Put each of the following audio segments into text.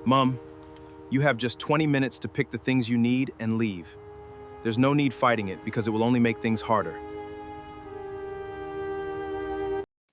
Mom, you have just 20 minutes to pick the things you need and leave. There's no need fighting it because it will only make things harder.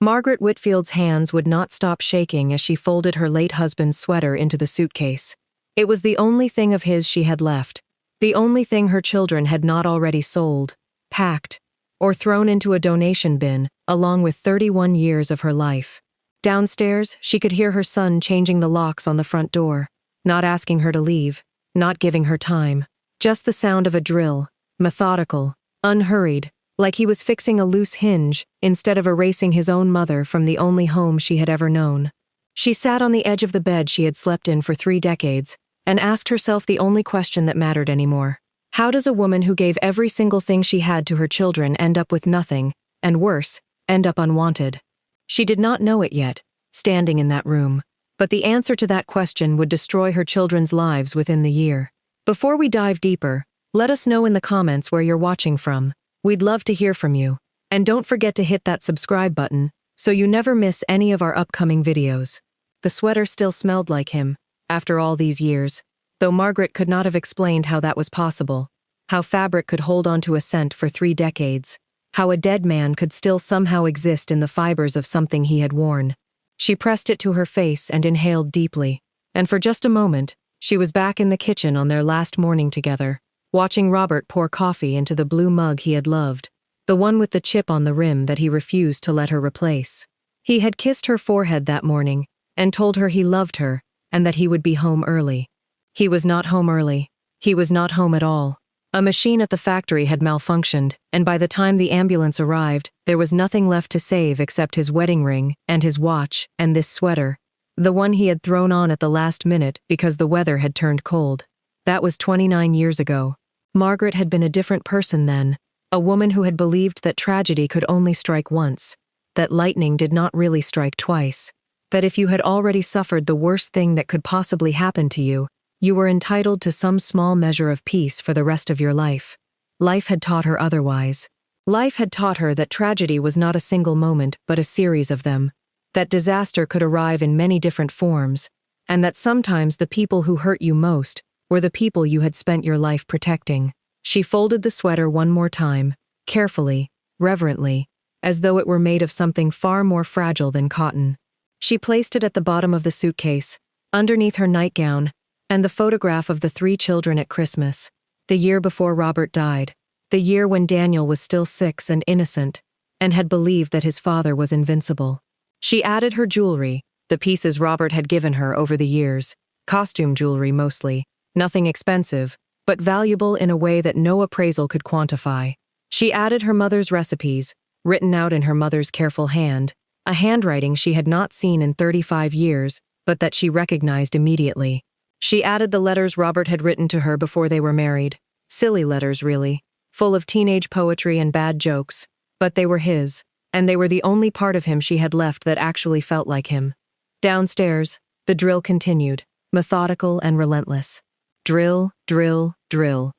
Margaret Whitfield's hands would not stop shaking as she folded her late husband's sweater into the suitcase. It was the only thing of his she had left, the only thing her children had not already sold, packed, or thrown into a donation bin, along with 31 years of her life. Downstairs, she could hear her son changing the locks on the front door, not asking her to leave, not giving her time. Just the sound of a drill, methodical, unhurried, like he was fixing a loose hinge instead of erasing his own mother from the only home she had ever known. She sat on the edge of the bed she had slept in for 3 decades and asked herself the only question that mattered anymore. How does a woman who gave every single thing she had to her children end up with nothing, and worse, end up unwanted? She did not know it yet, standing in that room, but the answer to that question would destroy her children's lives within the year. Before we dive deeper, let us know in the comments where you're watching from. We'd love to hear from you. And don't forget to hit that subscribe button so you never miss any of our upcoming videos. The sweater still smelled like him, after all these years, though Margaret could not have explained how that was possible, how fabric could hold onto a scent for 3 decades, how a dead man could still somehow exist in the fibers of something he had worn. She pressed it to her face and inhaled deeply, and for just a moment, she was back in the kitchen on their last morning together, watching Robert pour coffee into the blue mug he had loved, the one with the chip on the rim that he refused to let her replace. He had kissed her forehead that morning and told her he loved her and that he would be home early. He was not home early. He was not home at all. A machine at the factory had malfunctioned, and by the time the ambulance arrived, there was nothing left to save except his wedding ring and his watch and this sweater, the one he had thrown on at the last minute because the weather had turned cold. That was 29 years ago. Margaret had been a different person then, a woman who had believed that tragedy could only strike once, that lightning did not really strike twice, that if you had already suffered the worst thing that could possibly happen to you, you were entitled to some small measure of peace for the rest of your life. Life had taught her otherwise. Life had taught her that tragedy was not a single moment but a series of them, that disaster could arrive in many different forms, and that sometimes the people who hurt you most were the people you had spent your life protecting. She folded the sweater one more time, carefully, reverently, as though it were made of something far more fragile than cotton. She placed it at the bottom of the suitcase, underneath her nightgown, and the photograph of the 3 children at Christmas, the year before Robert died, the year when Daniel was still 6 and innocent, and had believed that his father was invincible. She added her jewelry, the pieces Robert had given her over the years, costume jewelry mostly, nothing expensive, but valuable in a way that no appraisal could quantify. She added her mother's recipes, written out in her mother's careful hand, a handwriting she had not seen in 35 years, but that she recognized immediately. She added the letters Robert had written to her before they were married. Silly letters, really, full of teenage poetry and bad jokes, but they were his, and they were the only part of him she had left that actually felt like him. Downstairs, the drill continued, methodical and relentless. Drill, drill, drill.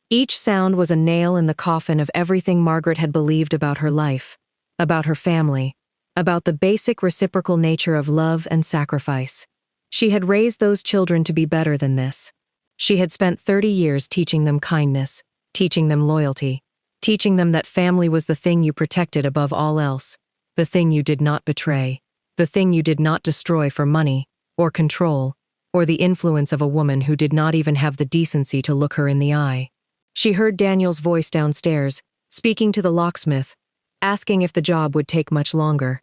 Each sound was a nail in the coffin of everything Margaret had believed about her life, about her family, about the basic reciprocal nature of love and sacrifice. She had raised those children to be better than this. She had spent 30 years teaching them kindness, teaching them loyalty, teaching them that family was the thing you protected above all else, the thing you did not betray, the thing you did not destroy for money, or control, or the influence of a woman who did not even have the decency to look her in the eye. She heard Daniel's voice downstairs, speaking to the locksmith, asking if the job would take much longer.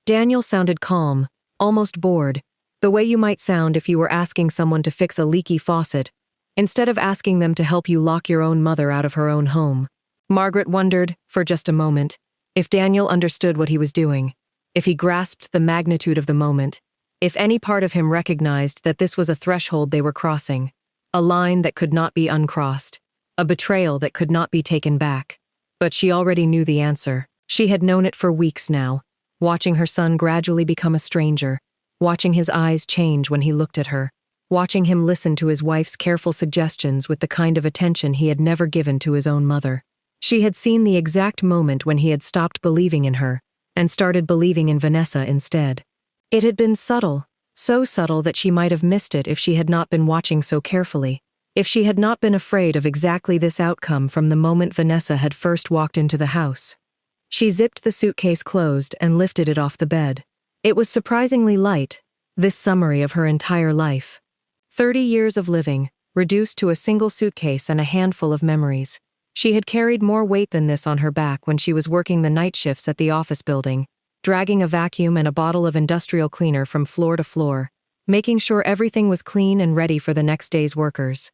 Daniel sounded calm, almost bored, the way you might sound if you were asking someone to fix a leaky faucet, instead of asking them to help you lock your own mother out of her own home. Margaret wondered, for just a moment, if Daniel understood what he was doing, if he grasped the magnitude of the moment, if any part of him recognized that this was a threshold they were crossing, a line that could not be uncrossed, a betrayal that could not be taken back. But she already knew the answer. She had known it for weeks now, watching her son gradually become a stranger, watching his eyes change when he looked at her, watching him listen to his wife's careful suggestions with the kind of attention he had never given to his own mother. She had seen the exact moment when he had stopped believing in her and started believing in Vanessa instead. It had been subtle, So subtle that she might have missed it if she had not been watching so carefully, if she had not been afraid of exactly this outcome from the moment Vanessa had first walked into the house. She zipped the suitcase closed and lifted it off the bed. It was surprisingly light, this summary of her entire life. 30 years of living, reduced to a single suitcase and a handful of memories. She had carried more weight than this on her back when she was working the night shifts at the office building, dragging a vacuum and a bottle of industrial cleaner from floor to floor, making sure everything was clean and ready for the next day's workers.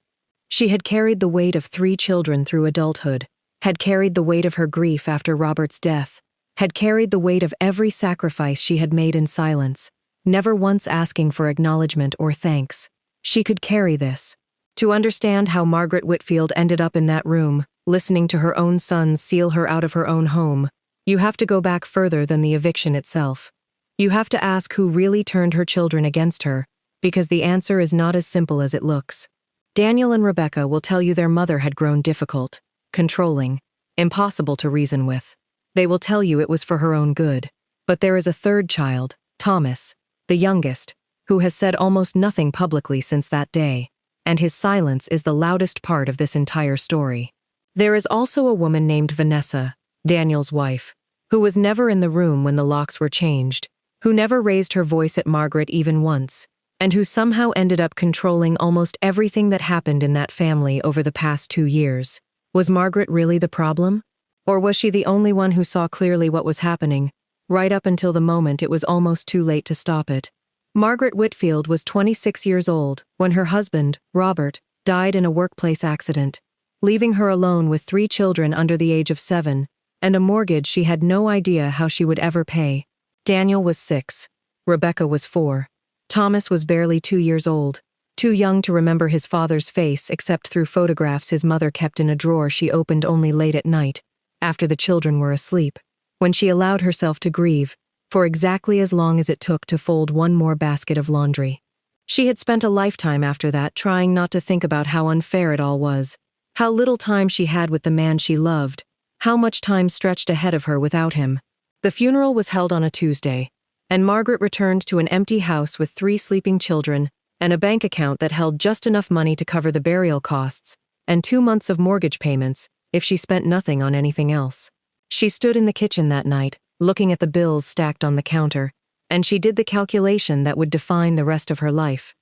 She had carried the weight of 3 children through adulthood, had carried the weight of her grief after Robert's death, had carried the weight of every sacrifice she had made in silence, never once asking for acknowledgement or thanks. She could carry this. To understand how Margaret Whitfield ended up in that room, listening to her own sons seal her out of her own home, you have to go back further than the eviction itself. You have to ask who really turned her children against her, because the answer is not as simple as it looks. Daniel and Rebecca will tell you their mother had grown difficult, controlling, impossible to reason with. They will tell you it was for her own good. But there is a third child, Thomas, the youngest, who has said almost nothing publicly since that day, and his silence is the loudest part of this entire story. There is also a woman named Vanessa, Daniel's wife, who was never in the room when the locks were changed, who never raised her voice at Margaret even once, and who somehow ended up controlling almost everything that happened in that family over the past 2 years. Was Margaret really the problem? Or was she the only one who saw clearly what was happening, right up until the moment it was almost too late to stop it? Margaret Whitfield was 26 years old when her husband, Robert, died in a workplace accident, leaving her alone with 3 children under the age of 7, and a mortgage she had no idea how she would ever pay. Daniel was 6. Rebecca was 4. Thomas was barely 2 years old, too young to remember his father's face except through photographs his mother kept in a drawer she opened only late at night, after the children were asleep, when she allowed herself to grieve, for exactly as long as it took to fold one more basket of laundry. She had spent a lifetime after that trying not to think about how unfair it all was, how little time she had with the man she loved, how much time stretched ahead of her without him. The funeral was held on a Tuesday, and Margaret returned to an empty house with 3 sleeping children and a bank account that held just enough money to cover the burial costs and 2 months of mortgage payments if she spent nothing on anything else. She stood in the kitchen that night, looking at the bills stacked on the counter, and she did the calculation that would define the rest of her life.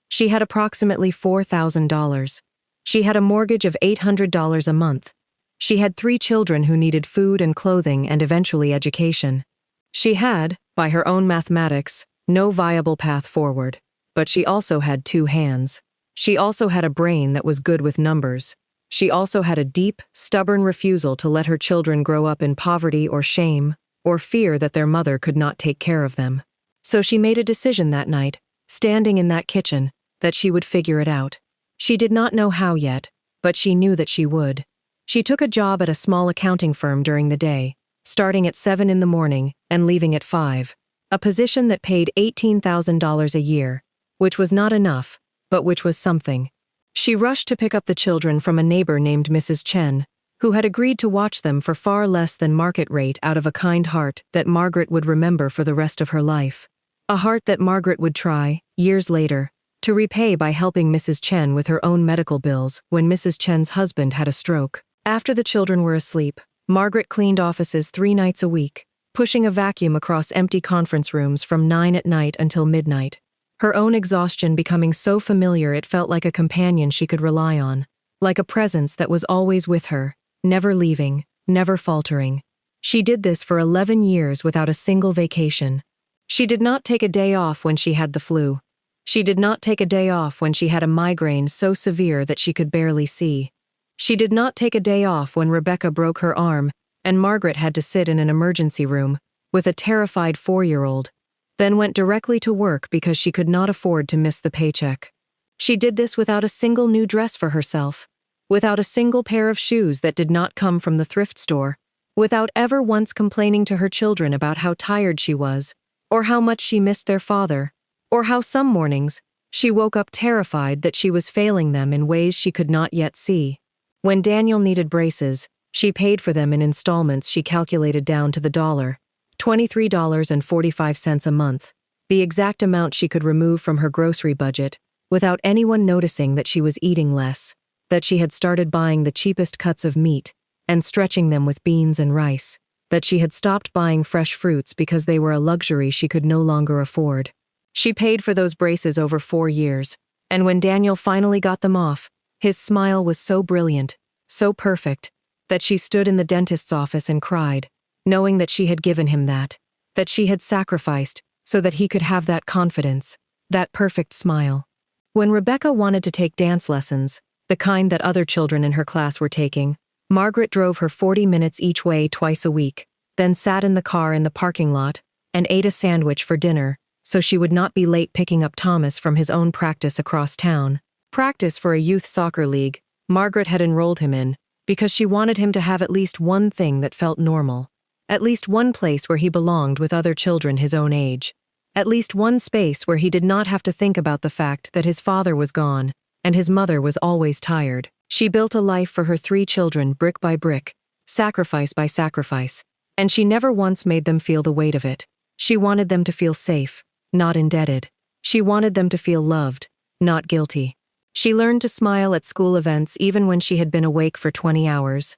She had approximately $4,000. She had a mortgage of $800 a month. She had 3 children who needed food and clothing and eventually education. She had, by her own mathematics, no viable path forward. But she also had 2 hands. She also had a brain that was good with numbers. She also had a deep, stubborn refusal to let her children grow up in poverty or shame, or fear that their mother could not take care of them. So she made a decision that night, standing in that kitchen, that she would figure it out. She did not know how yet, but she knew that she would. She took a job at a small accounting firm during the day, starting at 7 in the morning and leaving at 5, a position that paid $18,000 a year, which was not enough, but which was something. She rushed to pick up the children from a neighbor named Mrs. Chen, who had agreed to watch them for far less than market rate out of a kind heart that Margaret would remember for the rest of her life. A heart that Margaret would try, years later, to repay by helping Mrs. Chen with her own medical bills when Mrs. Chen's husband had a stroke. After the children were asleep, Margaret cleaned offices 3 nights a week, pushing a vacuum across empty conference rooms from 9 at night until midnight. Her own exhaustion becoming so familiar it felt like a companion she could rely on, like a presence that was always with her, never leaving, never faltering. She did this for 11 years without a single vacation. She did not take a day off when she had the flu. She did not take a day off when she had a migraine so severe that she could barely see. She did not take a day off when Rebecca broke her arm and Margaret had to sit in an emergency room with a terrified 4-year-old. Then went directly to work because she could not afford to miss the paycheck. She did this without a single new dress for herself, without a single pair of shoes that did not come from the thrift store, without ever once complaining to her children about how tired she was, or how much she missed their father, or how some mornings she woke up terrified that she was failing them in ways she could not yet see. When Daniel needed braces, she paid for them in installments she calculated down to the dollar. $23.45 a month. the exact amount she could remove from her grocery budget, without anyone noticing that she was eating less, that she had started buying the cheapest cuts of meat and stretching them with beans and rice, that she had stopped buying fresh fruits because they were a luxury she could no longer afford. She paid for those braces over 4 years, and when Daniel finally got them off, his smile was so brilliant, so perfect, that she stood in the dentist's office and cried, knowing that she had given him that she had sacrificed so that he could have that confidence, that perfect smile. When Rebecca wanted to take dance lessons, the kind that other children in her class were taking, Margaret drove her 40 minutes each way twice a week, then sat in the car in the parking lot and ate a sandwich for dinner so she would not be late picking up Thomas from his own practice across town. Practice for a youth soccer league Margaret had enrolled him in because she wanted him to have at least one thing that felt normal, at least one place where he belonged with other children his own age, at least one space where he did not have to think about the fact that his father was gone and his mother was always tired. She built a life for her 3 children brick by brick, sacrifice by sacrifice, and she never once made them feel the weight of it. She wanted them to feel safe, not indebted. She wanted them to feel loved, not guilty. She learned to smile at school events even when she had been awake for 20 hours.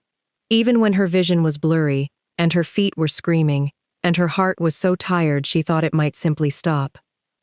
Even when her vision was blurry, and her feet were screaming, and her heart was so tired she thought it might simply stop.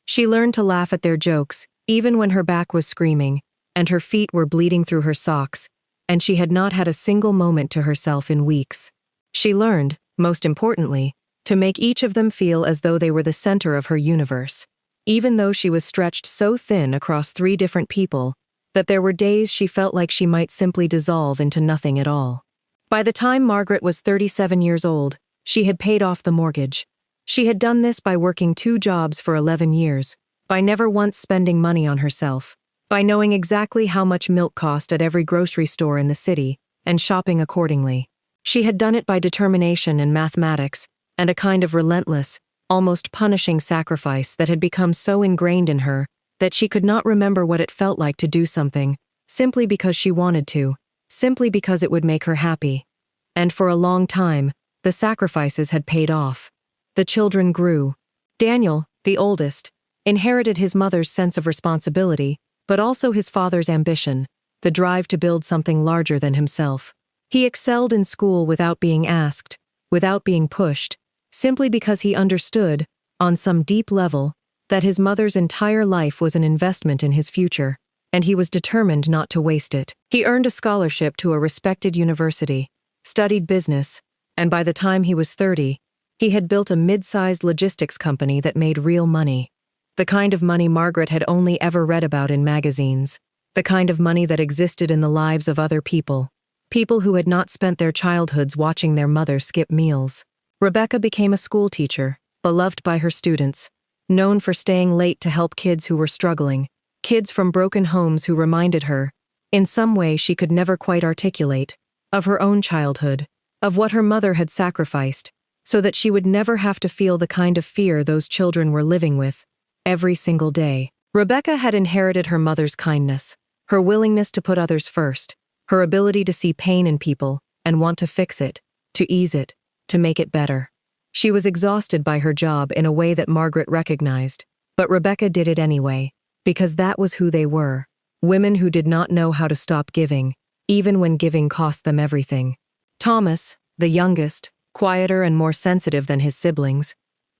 She learned to laugh at their jokes, even when her back was screaming, and her feet were bleeding through her socks, and she had not had a single moment to herself in weeks. She learned, most importantly, to make each of them feel as though they were the center of her universe, even though she was stretched so thin across 3 different people that there were days she felt like she might simply dissolve into nothing at all. By the time Margaret was 37 years old, she had paid off the mortgage. She had done this by working 2 jobs for 11 years, by never once spending money on herself, by knowing exactly how much milk cost at every grocery store in the city, and shopping accordingly. She had done it by determination and mathematics, and a kind of relentless, almost punishing sacrifice that had become so ingrained in her that she could not remember what it felt like to do something, simply because she wanted to, simply because it would make her happy. And for a long time, the sacrifices had paid off. The children grew. Daniel, the oldest, inherited his mother's sense of responsibility, but also his father's ambition, the drive to build something larger than himself. He excelled in school without being asked, without being pushed, simply because he understood, on some deep level, that his mother's entire life was an investment in his future, and he was determined not to waste it. He earned a scholarship to a respected university, studied business, and by the time he was 30, he had built a mid-sized logistics company that made real money. The kind of money Margaret had only ever read about in magazines, the kind of money that existed in the lives of other people, people who had not spent their childhoods watching their mother skip meals. Rebecca became a school teacher, beloved by her students, known for staying late to help kids who were struggling, kids from broken homes who reminded her, in some way she could never quite articulate, of her own childhood, of what her mother had sacrificed, so that she would never have to feel the kind of fear those children were living with, every single day. Rebecca had inherited her mother's kindness, her willingness to put others first, her ability to see pain in people and want to fix it, to ease it, to make it better. She was exhausted by her job in a way that Margaret recognized, but Rebecca did it anyway, because that was who they were, women who did not know how to stop giving, even when giving cost them everything. Thomas, the youngest, quieter and more sensitive than his siblings,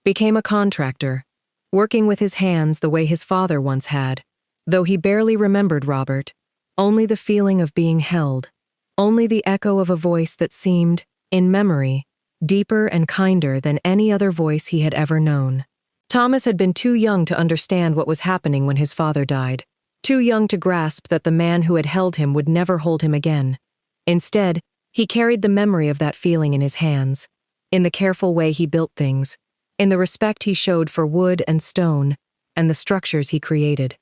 became a contractor, working with his hands the way his father once had, though he barely remembered Robert, only the feeling of being held, only the echo of a voice that seemed, in memory, deeper and kinder than any other voice he had ever known. Thomas had been too young to understand what was happening when his father died, too young to grasp that the man who had held him would never hold him again. Instead, he carried the memory of that feeling in his hands, in the careful way he built things, in the respect he showed for wood and stone, and the structures he created.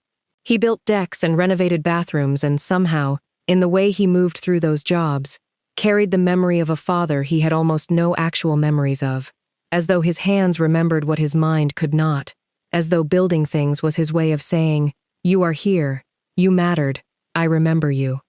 He built decks and renovated bathrooms and somehow, in the way he moved through those jobs, carried the memory of a father he had almost no actual memories of, as though his hands remembered what his mind could not, as though building things was his way of saying, "You are here, you mattered, I remember you."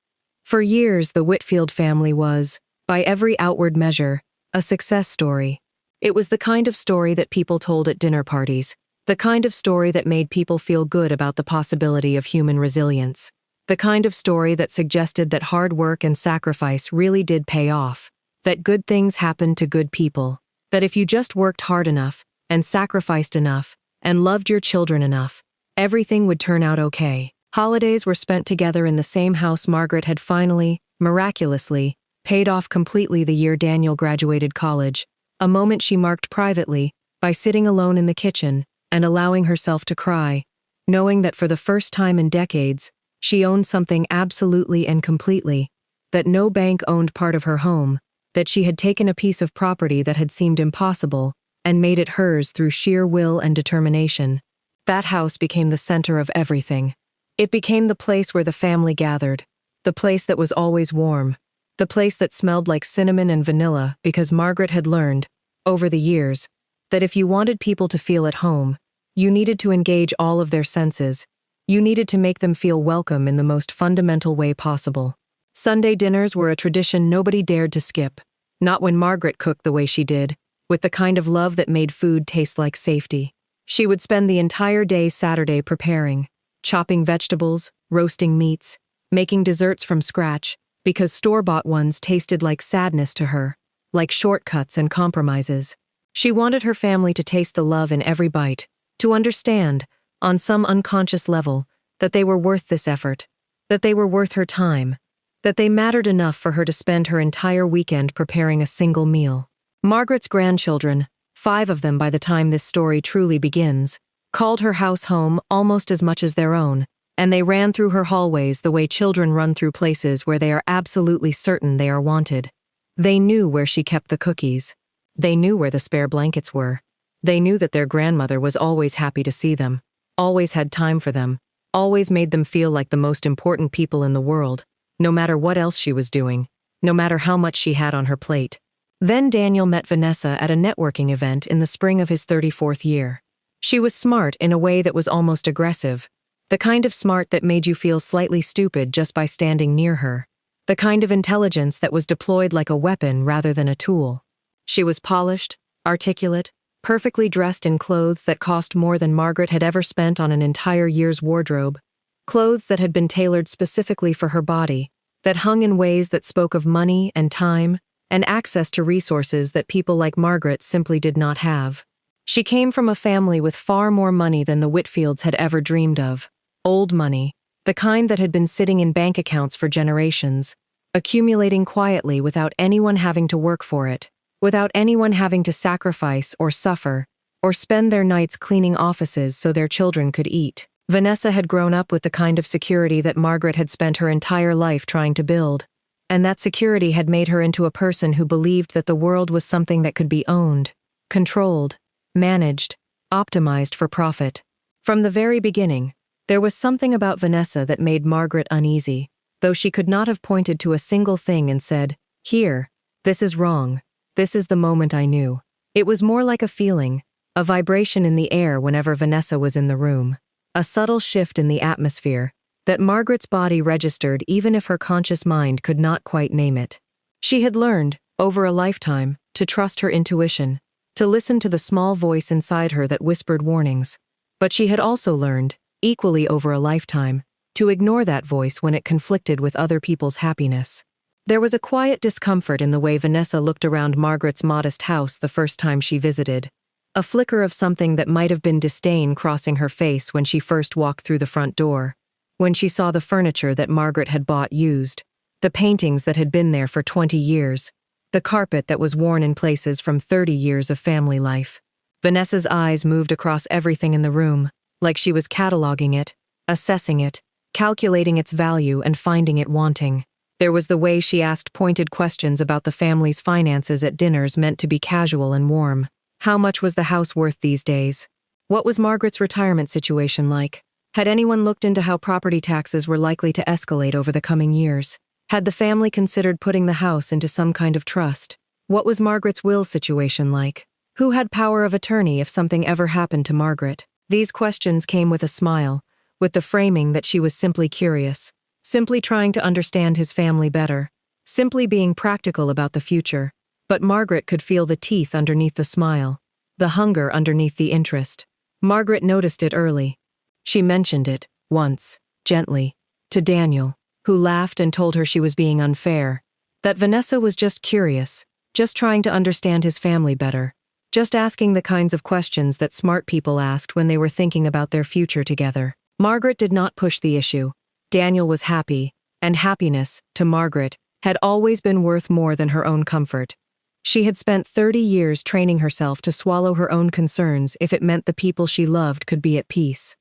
For years, the Whitfield family was, by every outward measure, a success story. It was the kind of story that people told at dinner parties, The kind of story that made people feel good about the possibility of human resilience. The kind of story that suggested that hard work and sacrifice really did pay off. That good things happened to good people. That if you just worked hard enough, and sacrificed enough, and loved your children enough, everything would turn out okay. Holidays were spent together in the same house Margaret had finally, miraculously, paid off completely the year Daniel graduated college, a moment she marked privately by sitting alone in the kitchen and allowing herself to cry, knowing that for the first time in decades, she owned something absolutely and completely, that no bank owned part of her home, that she had taken a piece of property that had seemed impossible and made it hers through sheer will and determination. That house became the center of everything. It became the place where the family gathered, the place that was always warm, the place that smelled like cinnamon and vanilla because Margaret had learned, over the years, that if you wanted people to feel at home, you needed to engage all of their senses. You needed to make them feel welcome in the most fundamental way possible. Sunday dinners were a tradition nobody dared to skip, not when Margaret cooked the way she did, with the kind of love that made food taste like safety. She would spend the entire day Saturday preparing, chopping vegetables, roasting meats, making desserts from scratch, because store-bought ones tasted like sadness to her, like shortcuts and compromises. She wanted her family to taste the love in every bite, to understand, on some unconscious level, that they were worth this effort, that they were worth her time, that they mattered enough for her to spend her entire weekend preparing a single meal. Margaret's grandchildren, 5 of them by the time this story truly begins, called her house home almost as much as their own, and they ran through her hallways the way children run through places where they are absolutely certain they are wanted. They knew where she kept the cookies. They knew where the spare blankets were. They knew that their grandmother was always happy to see them, always had time for them, always made them feel like the most important people in the world, no matter what else she was doing, no matter how much she had on her plate. Then Daniel met Vanessa at a networking event in the spring of his 34th year. She was smart in a way that was almost aggressive, the kind of smart that made you feel slightly stupid just by standing near her, the kind of intelligence that was deployed like a weapon rather than a tool. She was polished, articulate, perfectly dressed in clothes that cost more than Margaret had ever spent on an entire year's wardrobe, clothes that had been tailored specifically for her body, that hung in ways that spoke of money and time and access to resources that people like Margaret simply did not have. She came from a family with far more money than the Whitfields had ever dreamed of. Old money, the kind that had been sitting in bank accounts for generations, accumulating quietly without anyone having to work for it, without anyone having to sacrifice or suffer, or spend their nights cleaning offices so their children could eat. Vanessa had grown up with the kind of security that Margaret had spent her entire life trying to build, and that security had made her into a person who believed that the world was something that could be owned, controlled, managed, optimized for profit. From the very beginning, there was something about Vanessa that made Margaret uneasy, though she could not have pointed to a single thing and said, "Here, this is wrong. This is the moment I knew." It was more like a feeling, a vibration in the air whenever Vanessa was in the room, a subtle shift in the atmosphere that Margaret's body registered even if her conscious mind could not quite name it. She had learned, over a lifetime, to trust her intuition, to listen to the small voice inside her that whispered warnings. But she had also learned, equally over a lifetime, to ignore that voice when it conflicted with other people's happiness. There was a quiet discomfort in the way Vanessa looked around Margaret's modest house the first time she visited, a flicker of something that might have been disdain crossing her face when she first walked through the front door, when she saw the furniture that Margaret had bought used, the paintings that had been there for 20 years, the carpet that was worn in places from 30 years of family life. Vanessa's eyes moved across everything in the room, like she was cataloging it, assessing it, calculating its value and finding it wanting. There was the way she asked pointed questions about the family's finances at dinners meant to be casual and warm. How much was the house worth these days? What was Margaret's retirement situation like? Had anyone looked into how property taxes were likely to escalate over the coming years? Had the family considered putting the house into some kind of trust? What was Margaret's will situation like? Who had power of attorney if something ever happened to Margaret? These questions came with a smile, with the framing that she was simply curious, simply trying to understand his family better, simply being practical about the future. But Margaret could feel the teeth underneath the smile, the hunger underneath the interest. Margaret noticed it early. She mentioned it, once, gently, to Daniel, who laughed and told her she was being unfair, that Vanessa was just curious, just trying to understand his family better, just asking the kinds of questions that smart people asked when they were thinking about their future together. Margaret did not push the issue. Daniel was happy, and happiness, to Margaret, had always been worth more than her own comfort. She had spent 30 years training herself to swallow her own concerns if it meant the people she loved could be at peace.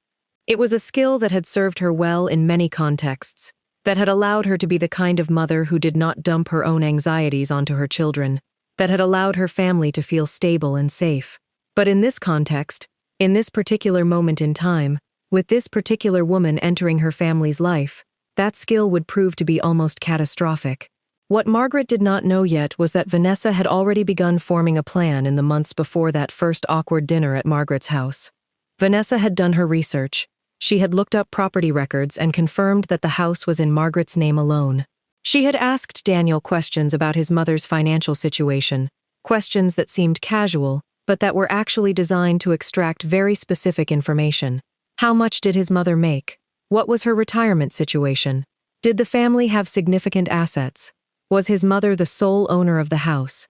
It was a skill that had served her well in many contexts, that had allowed her to be the kind of mother who did not dump her own anxieties onto her children, that had allowed her family to feel stable and safe. But in this context, in this particular moment in time, with this particular woman entering her family's life, that skill would prove to be almost catastrophic. What Margaret did not know yet was that Vanessa had already begun forming a plan in the months before that first awkward dinner at Margaret's house. Vanessa had done her research. She had looked up property records and confirmed that the house was in Margaret's name alone. She had asked Daniel questions about his mother's financial situation, questions that seemed casual, but that were actually designed to extract very specific information. How much did his mother make? What was her retirement situation? Did the family have significant assets? Was his mother the sole owner of the house?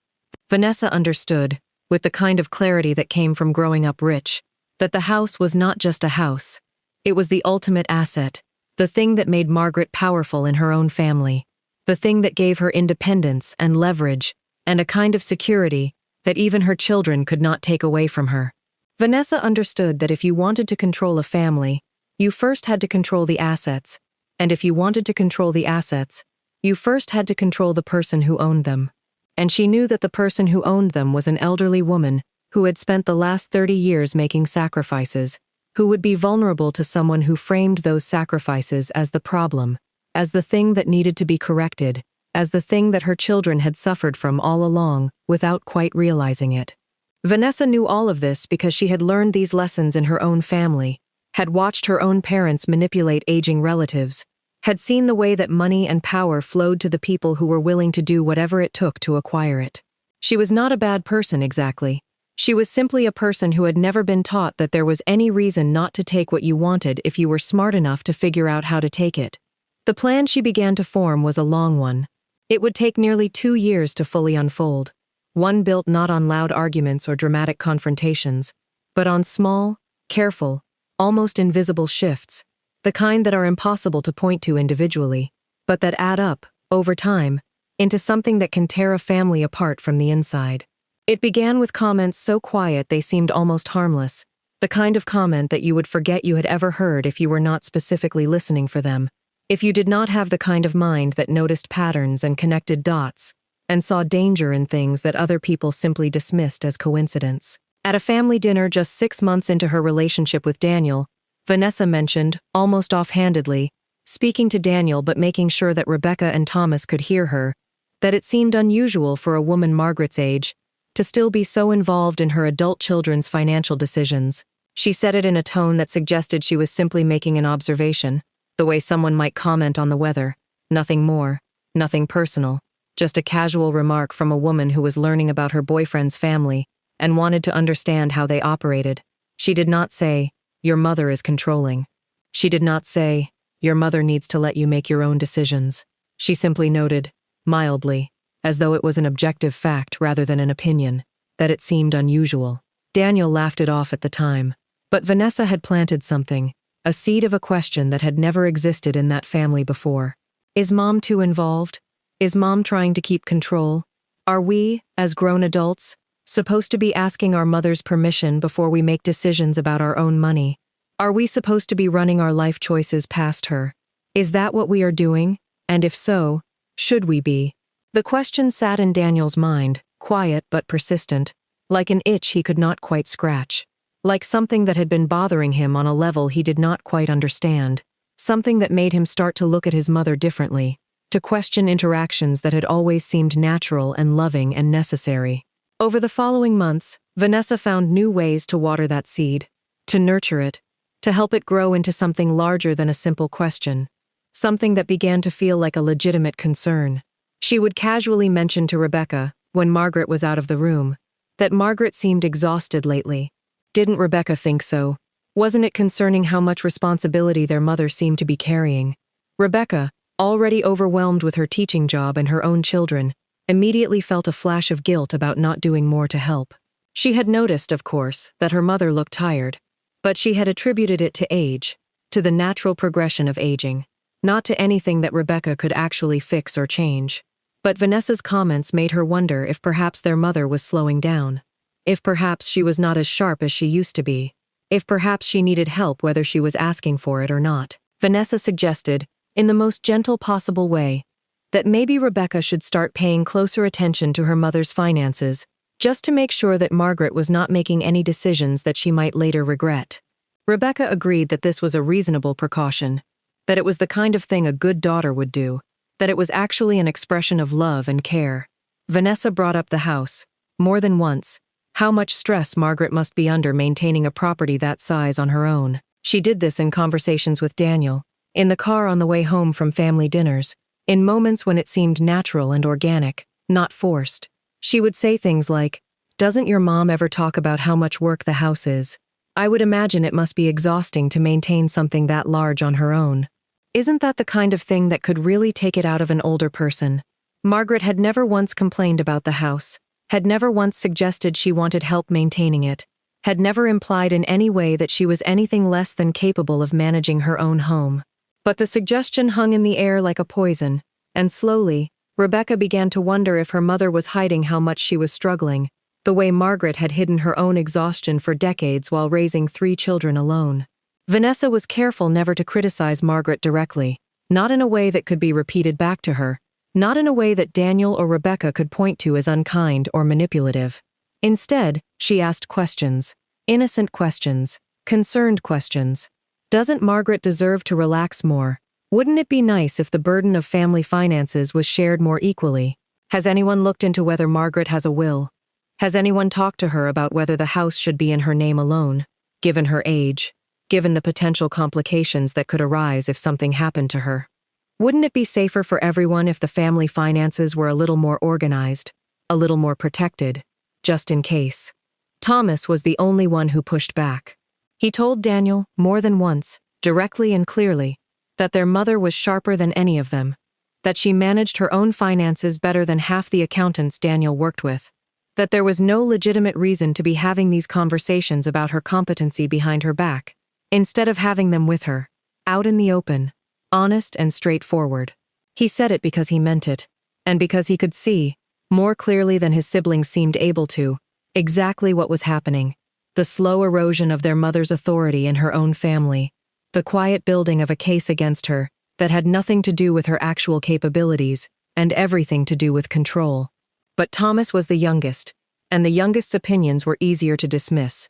Vanessa understood, with the kind of clarity that came from growing up rich, that the house was not just a house. It was the ultimate asset, the thing that made Margaret powerful in her own family, the thing that gave her independence and leverage, and a kind of security that even her children could not take away from her. Vanessa understood that if you wanted to control a family, you first had to control the assets, and if you wanted to control the assets, you first had to control the person who owned them. And she knew that the person who owned them was an elderly woman who had spent the last 30 years making sacrifices, who would be vulnerable to someone who framed those sacrifices as the problem, as the thing that needed to be corrected, as the thing that her children had suffered from all along without quite realizing it. Vanessa knew all of this because she had learned these lessons in her own family, had watched her own parents manipulate aging relatives, had seen the way that money and power flowed to the people who were willing to do whatever it took to acquire it. She was not a bad person exactly. She was simply a person who had never been taught that there was any reason not to take what you wanted if you were smart enough to figure out how to take it. The plan she began to form was a long one. It would take nearly 2 years to fully unfold, one built not on loud arguments or dramatic confrontations, but on small, careful, almost invisible shifts, the kind that are impossible to point to individually, but that add up, over time, into something that can tear a family apart from the inside. It began with comments so quiet they seemed almost harmless, the kind of comment that you would forget you had ever heard if you were not specifically listening for them, if you did not have the kind of mind that noticed patterns and connected dots, and saw danger in things that other people simply dismissed as coincidence. At a family dinner just 6 months into her relationship with Daniel, Vanessa mentioned, almost offhandedly, speaking to Daniel but making sure that Rebecca and Thomas could hear her, that it seemed unusual for a woman Margaret's age to still be so involved in her adult children's financial decisions. She said it in a tone that suggested she was simply making an observation, the way someone might comment on the weather, nothing more, nothing personal, just a casual remark from a woman who was learning about her boyfriend's family and wanted to understand how they operated. She did not say, "Your mother is controlling." She did not say, "Your mother needs to let you make your own decisions." She simply noted, mildly, as though it was an objective fact rather than an opinion, that it seemed unusual. Daniel laughed it off at the time, but Vanessa had planted something, a seed of a question that had never existed in that family before. Is Mom too involved? Is Mom trying to keep control? Are we, as grown adults, supposed to be asking our mother's permission before we make decisions about our own money? Are we supposed to be running our life choices past her? Is that what we are doing? And if so, should we be? The question sat in Daniel's mind, quiet but persistent, like an itch he could not quite scratch, like something that had been bothering him on a level he did not quite understand, something that made him start to look at his mother differently, to question interactions that had always seemed natural and loving and necessary. Over the following months, Vanessa found new ways to water that seed, to nurture it, to help it grow into something larger than a simple question, something that began to feel like a legitimate concern. She would casually mention to Rebecca, when Margaret was out of the room, that Margaret seemed exhausted lately. Didn't Rebecca think so? Wasn't it concerning how much responsibility their mother seemed to be carrying? Rebecca, already overwhelmed with her teaching job and her own children, immediately felt a flash of guilt about not doing more to help. She had noticed, of course, that her mother looked tired, but she had attributed it to age, to the natural progression of aging, not to anything that Rebecca could actually fix or change. But Vanessa's comments made her wonder if perhaps their mother was slowing down, if perhaps she was not as sharp as she used to be, if perhaps she needed help whether she was asking for it or not. Vanessa suggested, in the most gentle possible way, that maybe Rebecca should start paying closer attention to her mother's finances, just to make sure that Margaret was not making any decisions that she might later regret. Rebecca agreed that this was a reasonable precaution, that it was the kind of thing a good daughter would do, that it was actually an expression of love and care. Vanessa brought up the house, more than once, how much stress Margaret must be under maintaining a property that size on her own. She did this in conversations with Daniel, in the car on the way home from family dinners, in moments when it seemed natural and organic, not forced. She would say things like, "Doesn't your mom ever talk about how much work the house is? I would imagine it must be exhausting to maintain something that large on her own. Isn't that the kind of thing that could really take it out of an older person?" Margaret had never once complained about the house, had never once suggested she wanted help maintaining it, had never implied in any way that she was anything less than capable of managing her own home. But the suggestion hung in the air like a poison, and slowly, Rebecca began to wonder if her mother was hiding how much she was struggling, the way Margaret had hidden her own exhaustion for decades while raising 3 children alone. Vanessa was careful never to criticize Margaret directly, not in a way that could be repeated back to her, not in a way that Daniel or Rebecca could point to as unkind or manipulative. Instead, she asked questions, innocent questions, concerned questions. Doesn't Margaret deserve to relax more? Wouldn't it be nice if the burden of family finances was shared more equally? Has anyone looked into whether Margaret has a will? Has anyone talked to her about whether the house should be in her name alone, given her age, given the potential complications that could arise if something happened to her? Wouldn't it be safer for everyone if the family finances were a little more organized, a little more protected, just in case? Thomas was the only one who pushed back. He told Daniel, more than once, directly and clearly, that their mother was sharper than any of them, that she managed her own finances better than half the accountants Daniel worked with, that there was no legitimate reason to be having these conversations about her competency behind her back, instead of having them with her, out in the open, honest and straightforward. He said it because he meant it, and because he could see, more clearly than his siblings seemed able to, exactly what was happening, the slow erosion of their mother's authority in her own family, the quiet building of a case against her that had nothing to do with her actual capabilities and everything to do with control. But Thomas was the youngest, and the youngest's opinions were easier to dismiss.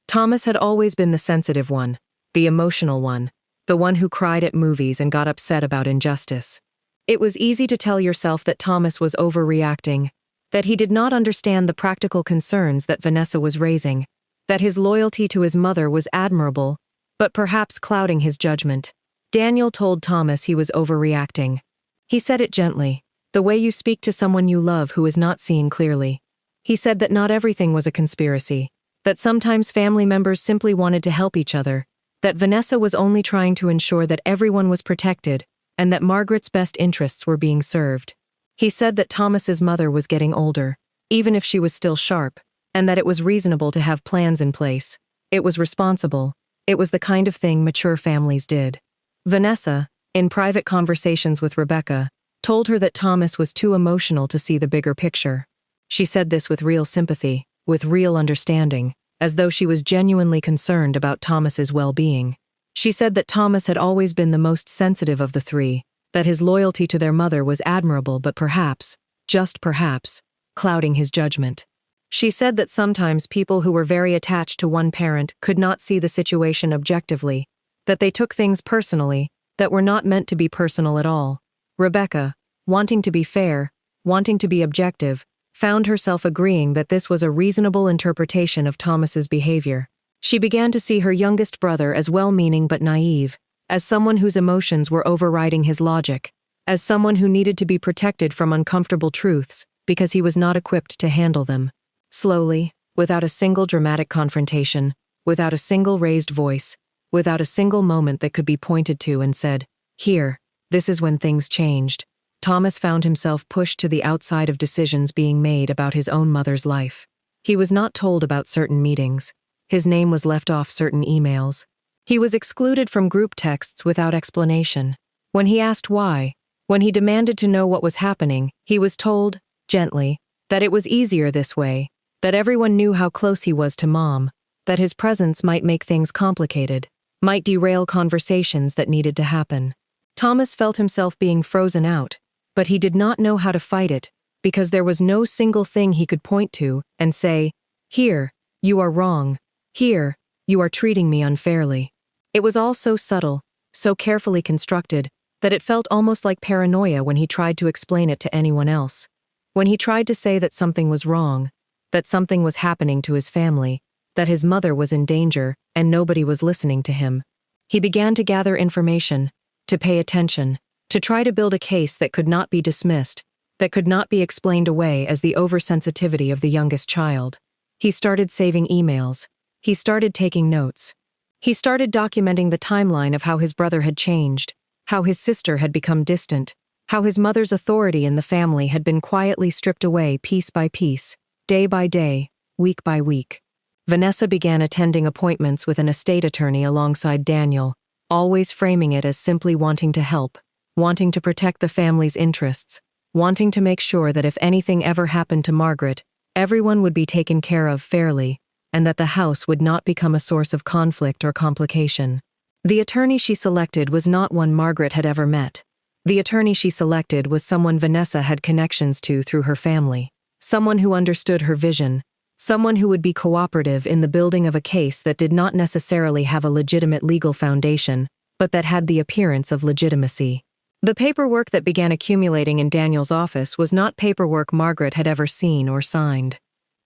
Thomas had always been the sensitive one, the emotional one, the one who cried at movies and got upset about injustice. It was easy to tell yourself that Thomas was overreacting, that he did not understand the practical concerns that Vanessa was raising, that his loyalty to his mother was admirable, but perhaps clouding his judgment. Daniel told Thomas he was overreacting. He said it gently, the way you speak to someone you love who is not seeing clearly. He said that not everything was a conspiracy, that sometimes family members simply wanted to help each other, that Vanessa was only trying to ensure that everyone was protected, and that Margaret's best interests were being served. He said that Thomas's mother was getting older, even if she was still sharp, and that it was reasonable to have plans in place. It was responsible. It was the kind of thing mature families did. Vanessa, in private conversations with Rebecca, told her that Thomas was too emotional to see the bigger picture. She said this with real sympathy, with real understanding, as though she was genuinely concerned about Thomas's well-being. She said that Thomas had always been the most sensitive of the 3, that his loyalty to their mother was admirable but perhaps, just perhaps, clouding his judgment. She said that sometimes people who were very attached to one parent could not see the situation objectively, that they took things personally that were not meant to be personal at all. Rebecca, wanting to be fair, wanting to be objective, found herself agreeing that this was a reasonable interpretation of Thomas's behavior. She began to see her youngest brother as well-meaning but naive, as someone whose emotions were overriding his logic, as someone who needed to be protected from uncomfortable truths because he was not equipped to handle them. Slowly, without a single dramatic confrontation, without a single raised voice, without a single moment that could be pointed to and said, "Here, this is when things changed." Thomas found himself pushed to the outside of decisions being made about his own mother's life. He was not told about certain meetings. His name was left off certain emails. He was excluded from group texts without explanation. When he asked why, when he demanded to know what was happening, he was told, gently, that it was easier this way, that everyone knew how close he was to Mom, that his presence might make things complicated, might derail conversations that needed to happen. Thomas felt himself being frozen out, but he did not know how to fight it, because there was no single thing he could point to and say, "Here, you are wrong. Here, you are treating me unfairly." It was all so subtle, so carefully constructed, that it felt almost like paranoia when he tried to explain it to anyone else. When he tried to say that something was wrong, that something was happening to his family, that his mother was in danger and nobody was listening to him. He began to gather information, to pay attention, to try to build a case that could not be dismissed, that could not be explained away as the oversensitivity of the youngest child. He started saving emails. He started taking notes. He started documenting the timeline of how his brother had changed, how his sister had become distant, how his mother's authority in the family had been quietly stripped away piece by piece, day by day, week by week. Vanessa began attending appointments with an estate attorney alongside Daniel, always framing it as simply wanting to help, wanting to protect the family's interests, wanting to make sure that if anything ever happened to Margaret, everyone would be taken care of fairly, and that the house would not become a source of conflict or complication. The attorney she selected was not one Margaret had ever met. The attorney she selected was someone Vanessa had connections to through her family, someone who understood her vision, someone who would be cooperative in the building of a case that did not necessarily have a legitimate legal foundation, but that had the appearance of legitimacy. The paperwork that began accumulating in Daniel's office was not paperwork Margaret had ever seen or signed.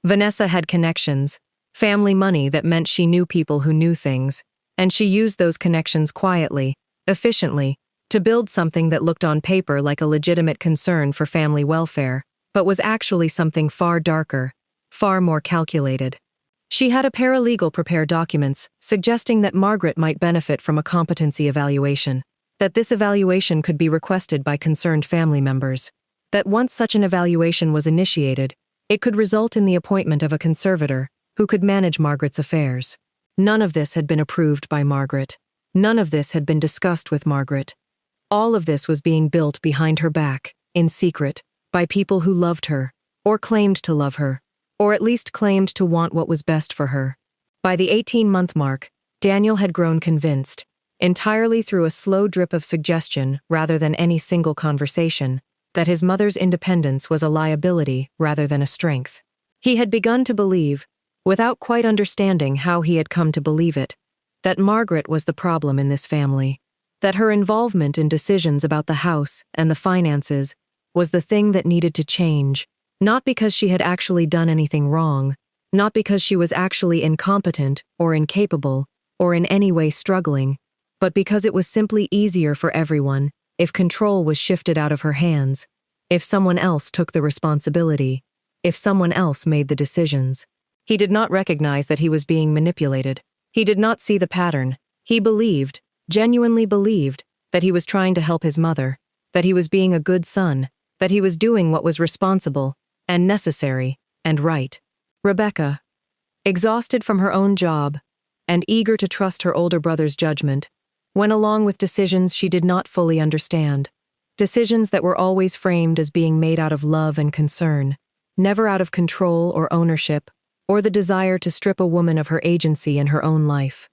Vanessa had connections, family money that meant she knew people who knew things, and she used those connections quietly, efficiently, to build something that looked on paper like a legitimate concern for family welfare, but was actually something far darker, far more calculated. She had a paralegal prepare documents suggesting that Margaret might benefit from a competency evaluation, that this evaluation could be requested by concerned family members, that once such an evaluation was initiated, it could result in the appointment of a conservator who could manage Margaret's affairs. None of this had been approved by Margaret. None of this had been discussed with Margaret. All of this was being built behind her back, in secret, by people who loved her, or claimed to love her, or at least claimed to want what was best for her. By the 18-month mark, Daniel had grown convinced, entirely through a slow drip of suggestion rather than any single conversation, that his mother's independence was a liability rather than a strength. He had begun to believe, without quite understanding how he had come to believe it, that Margaret was the problem in this family, that her involvement in decisions about the house and the finances was the thing that needed to change, not because she had actually done anything wrong, not because she was actually incompetent or incapable or in any way struggling, but because it was simply easier for everyone if control was shifted out of her hands, if someone else took the responsibility, if someone else made the decisions. He did not recognize that he was being manipulated. He did not see the pattern. He believed, genuinely believed, that he was trying to help his mother, that he was being a good son, that he was doing what was responsible and necessary and right. Rebecca, exhausted from her own job and eager to trust her older brother's judgment, went along with decisions she did not fully understand, decisions that were always framed as being made out of love and concern, never out of control or ownership, or the desire to strip a woman of her agency in her own life.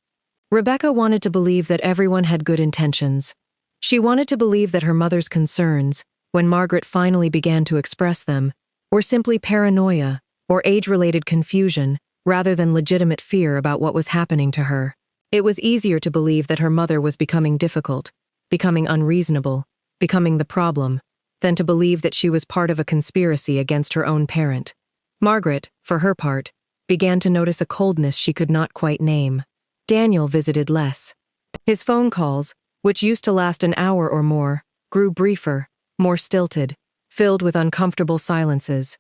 Rebecca wanted to believe that everyone had good intentions. She wanted to believe that her mother's concerns, when Margaret finally began to express them, were simply paranoia or age-related confusion rather than legitimate fear about what was happening to her. It was easier to believe that her mother was becoming difficult, becoming unreasonable, becoming the problem, than to believe that she was part of a conspiracy against her own parent. Margaret, for her part, began to notice a coldness she could not quite name. Daniel visited less. His phone calls, which used to last an hour or more, grew briefer, more stilted, filled with uncomfortable silences.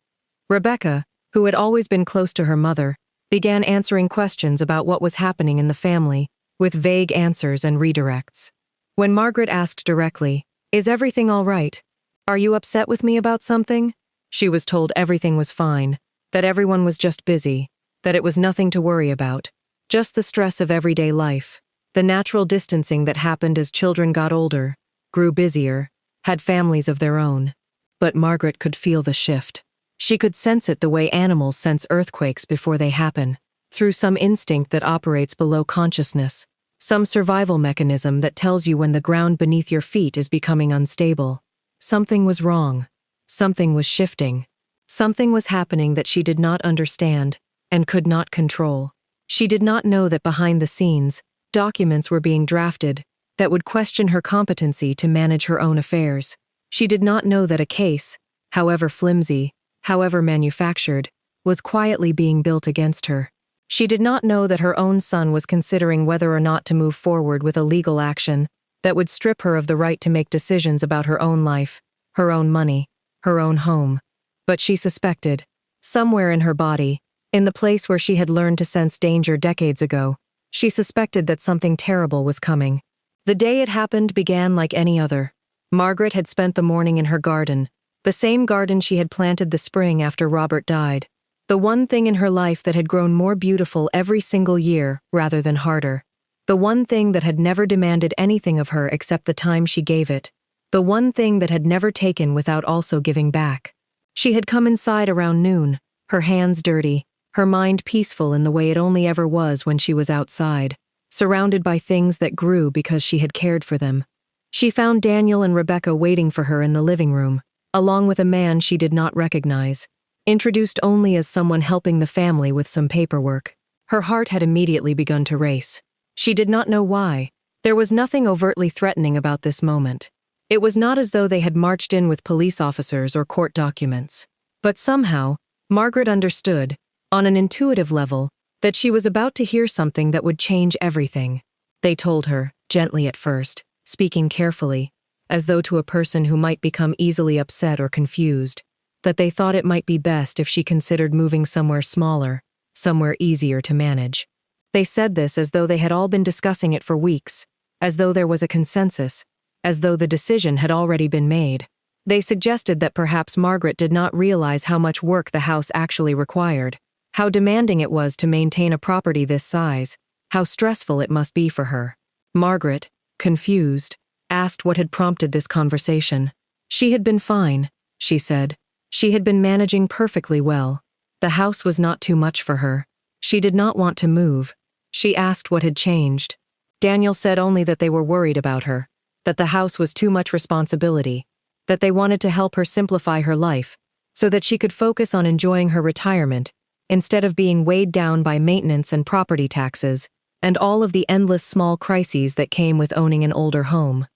Rebecca, who had always been close to her mother, began answering questions about what was happening in the family, with vague answers and redirects. When Margaret asked directly, "Is everything all right? Are you upset with me about something?" she was told everything was fine, that everyone was just busy, that it was nothing to worry about, just the stress of everyday life, the natural distancing that happened as children got older, grew busier, had families of their own. But Margaret could feel the shift. She could sense it the way animals sense earthquakes before they happen, through some instinct that operates below consciousness, some survival mechanism that tells you when the ground beneath your feet is becoming unstable. Something was wrong. Something was shifting. Something was happening that she did not understand and could not control. She did not know that behind the scenes, documents were being drafted that would question her competency to manage her own affairs. She did not know that a case, however flimsy, however manufactured, was quietly being built against her. She did not know that her own son was considering whether or not to move forward with a legal action that would strip her of the right to make decisions about her own life, her own money, her own home. But she suspected, somewhere in her body, in the place where she had learned to sense danger decades ago, she suspected that something terrible was coming. The day it happened began like any other. Margaret had spent the morning in her garden, the same garden she had planted the spring after Robert died, the one thing in her life that had grown more beautiful every single year rather than harder, the one thing that had never demanded anything of her except the time she gave it, the one thing that had never taken without also giving back. She had come inside around noon, her hands dirty, her mind peaceful in the way it only ever was when she was outside, surrounded by things that grew because she had cared for them. She found Daniel and Rebecca waiting for her in the living room, along with a man she did not recognize, introduced only as someone helping the family with some paperwork. Her heart had immediately begun to race. She did not know why. There was nothing overtly threatening about this moment. It was not as though they had marched in with police officers or court documents. But somehow, Margaret understood, on an intuitive level, that she was about to hear something that would change everything. They told her, gently at first, speaking carefully, as though to a person who might become easily upset or confused, that they thought it might be best if she considered moving somewhere smaller, somewhere easier to manage. They said this as though they had all been discussing it for weeks, as though there was a consensus, as though the decision had already been made. They suggested that perhaps Margaret did not realize how much work the house actually required, how demanding it was to maintain a property this size, how stressful it must be for her. Margaret, confused, asked what had prompted this conversation. She had been fine, she said. She had been managing perfectly well. The house was not too much for her. She did not want to move. She asked what had changed. Daniel said only that they were worried about her, that the house was too much responsibility, that they wanted to help her simplify her life, so that she could focus on enjoying her retirement, instead of being weighed down by maintenance and property taxes, and all of the endless small crises that came with owning an older home.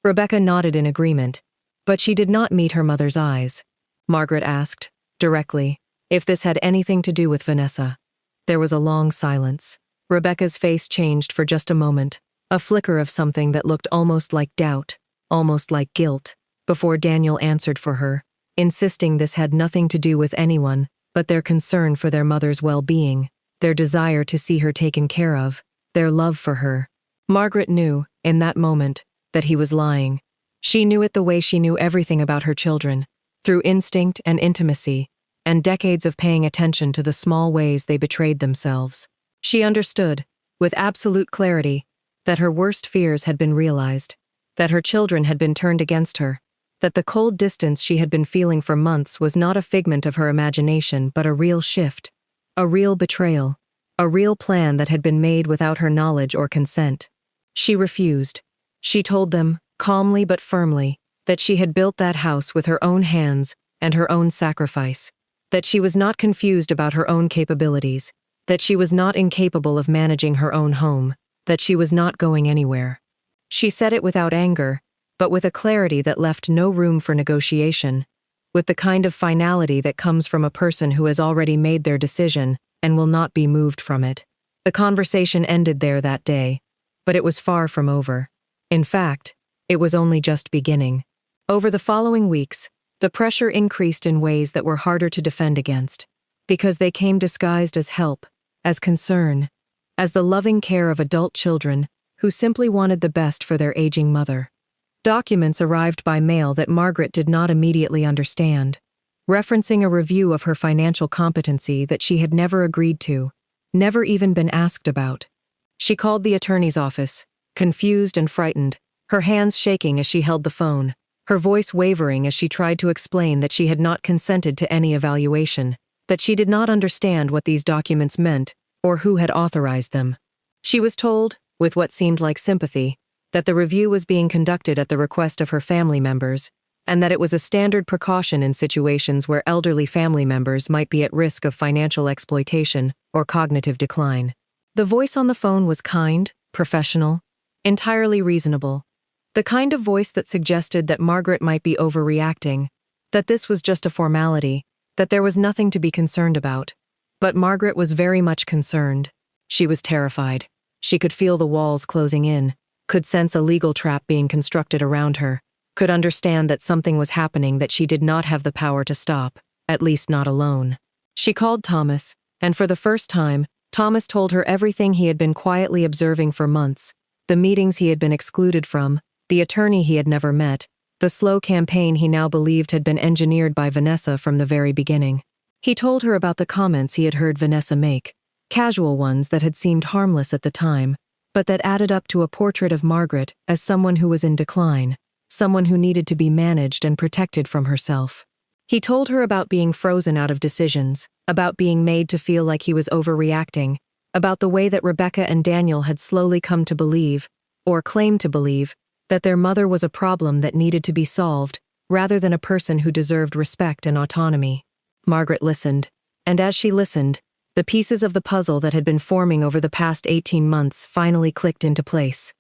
Rebecca nodded in agreement, but she did not meet her mother's eyes. Margaret asked, directly, if this had anything to do with Vanessa. There was a long silence. Rebecca's face changed for just a moment, a flicker of something that looked almost like doubt, almost like guilt, before Daniel answered for her, insisting this had nothing to do with anyone but their concern for their mother's well-being, their desire to see her taken care of, their love for her. Margaret knew, in that moment, that he was lying. She knew it the way she knew everything about her children, through instinct and intimacy, and decades of paying attention to the small ways they betrayed themselves. She understood, with absolute clarity, that her worst fears had been realized, that her children had been turned against her, that the cold distance she had been feeling for months was not a figment of her imagination but a real shift, a real betrayal, a real plan that had been made without her knowledge or consent. She refused. She told them, calmly but firmly, that she had built that house with her own hands and her own sacrifice, that she was not confused about her own capabilities, that she was not incapable of managing her own home, that she was not going anywhere. She said it without anger, but with a clarity that left no room for negotiation, with the kind of finality that comes from a person who has already made their decision and will not be moved from it. The conversation ended there that day, but it was far from over. In fact, it was only just beginning. Over the following weeks, the pressure increased in ways that were harder to defend against, because they came disguised as help, as concern, as the loving care of adult children who simply wanted the best for their aging mother. Documents arrived by mail that Margaret did not immediately understand, referencing a review of her financial competency that she had never agreed to, never even been asked about. She called the attorney's office, confused and frightened, her hands shaking as she held the phone, her voice wavering as she tried to explain that she had not consented to any evaluation, that she did not understand what these documents meant or who had authorized them. She was told, with what seemed like sympathy, that the review was being conducted at the request of her family members, and that it was a standard precaution in situations where elderly family members might be at risk of financial exploitation or cognitive decline. The voice on the phone was kind, professional, entirely reasonable. The kind of voice that suggested that Margaret might be overreacting, that this was just a formality, that there was nothing to be concerned about. But Margaret was very much concerned. She was terrified. She could feel the walls closing in, could sense a legal trap being constructed around her, could understand that something was happening that she did not have the power to stop, at least not alone. She called Thomas, and for the first time, Thomas told her everything he had been quietly observing for months, the meetings he had been excluded from, the attorney he had never met, the slow campaign he now believed had been engineered by Vanessa from the very beginning. He told her about the comments he had heard Vanessa make, casual ones that had seemed harmless at the time, but that added up to a portrait of Margaret as someone who was in decline, someone who needed to be managed and protected from herself. He told her about being frozen out of decisions, about being made to feel like he was overreacting, about the way that Rebecca and Daniel had slowly come to believe, or claimed to believe, that their mother was a problem that needed to be solved, rather than a person who deserved respect and autonomy. Margaret listened, and as she listened, the pieces of the puzzle that had been forming over the past 18 months finally clicked into place.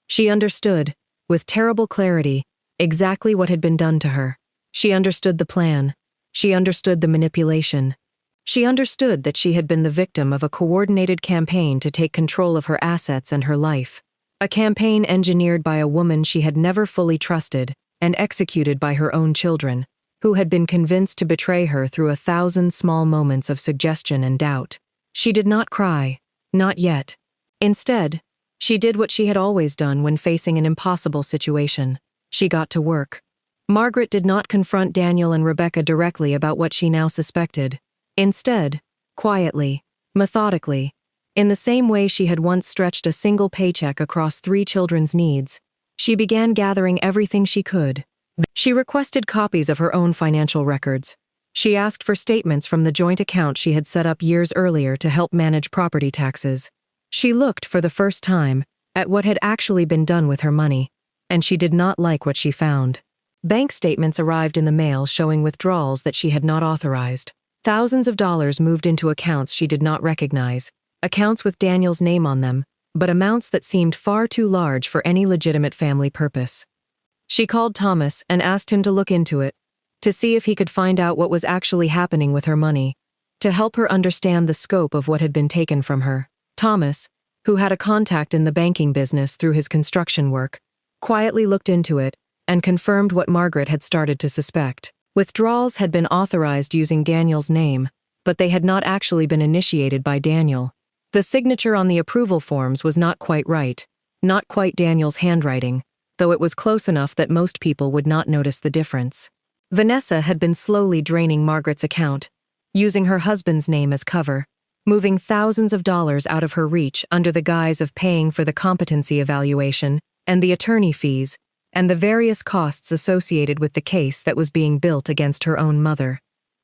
She understood, with terrible clarity, exactly what had been done to her. She understood the plan. She understood the manipulation. She understood that she had been the victim of a coordinated campaign to take control of her assets and her life. A campaign engineered by a woman she had never fully trusted and executed by her own children, who had been convinced to betray her through 1,000 small moments of suggestion and doubt. She did not cry, not yet. Instead, she did what she had always done when facing an impossible situation. She got to work. Margaret did not confront Daniel and Rebecca directly about what she now suspected. Instead, quietly, methodically, in the same way she had once stretched a single paycheck across 3 children's needs, she began gathering everything she could. She requested copies of her own financial records. She asked for statements from the joint account she had set up years earlier to help manage property taxes. She looked, for the first time, at what had actually been done with her money, and she did not like what she found. Bank statements arrived in the mail showing withdrawals that she had not authorized. Thousands of dollars moved into accounts she did not recognize, accounts with Daniel's name on them, but amounts that seemed far too large for any legitimate family purpose. She called Thomas and asked him to look into it, to see if he could find out what was actually happening with her money, to help her understand the scope of what had been taken from her. Thomas, who had a contact in the banking business through his construction work, quietly looked into it and confirmed what Margaret had started to suspect. Withdrawals had been authorized using Daniel's name, but they had not actually been initiated by Daniel. The signature on the approval forms was not quite right, not quite Daniel's handwriting, though it was close enough that most people would not notice the difference. Vanessa had been slowly draining Margaret's account, using her husband's name as cover, moving thousands of dollars out of her reach under the guise of paying for the competency evaluation and the attorney fees and the various costs associated with the case that was being built against her own mother.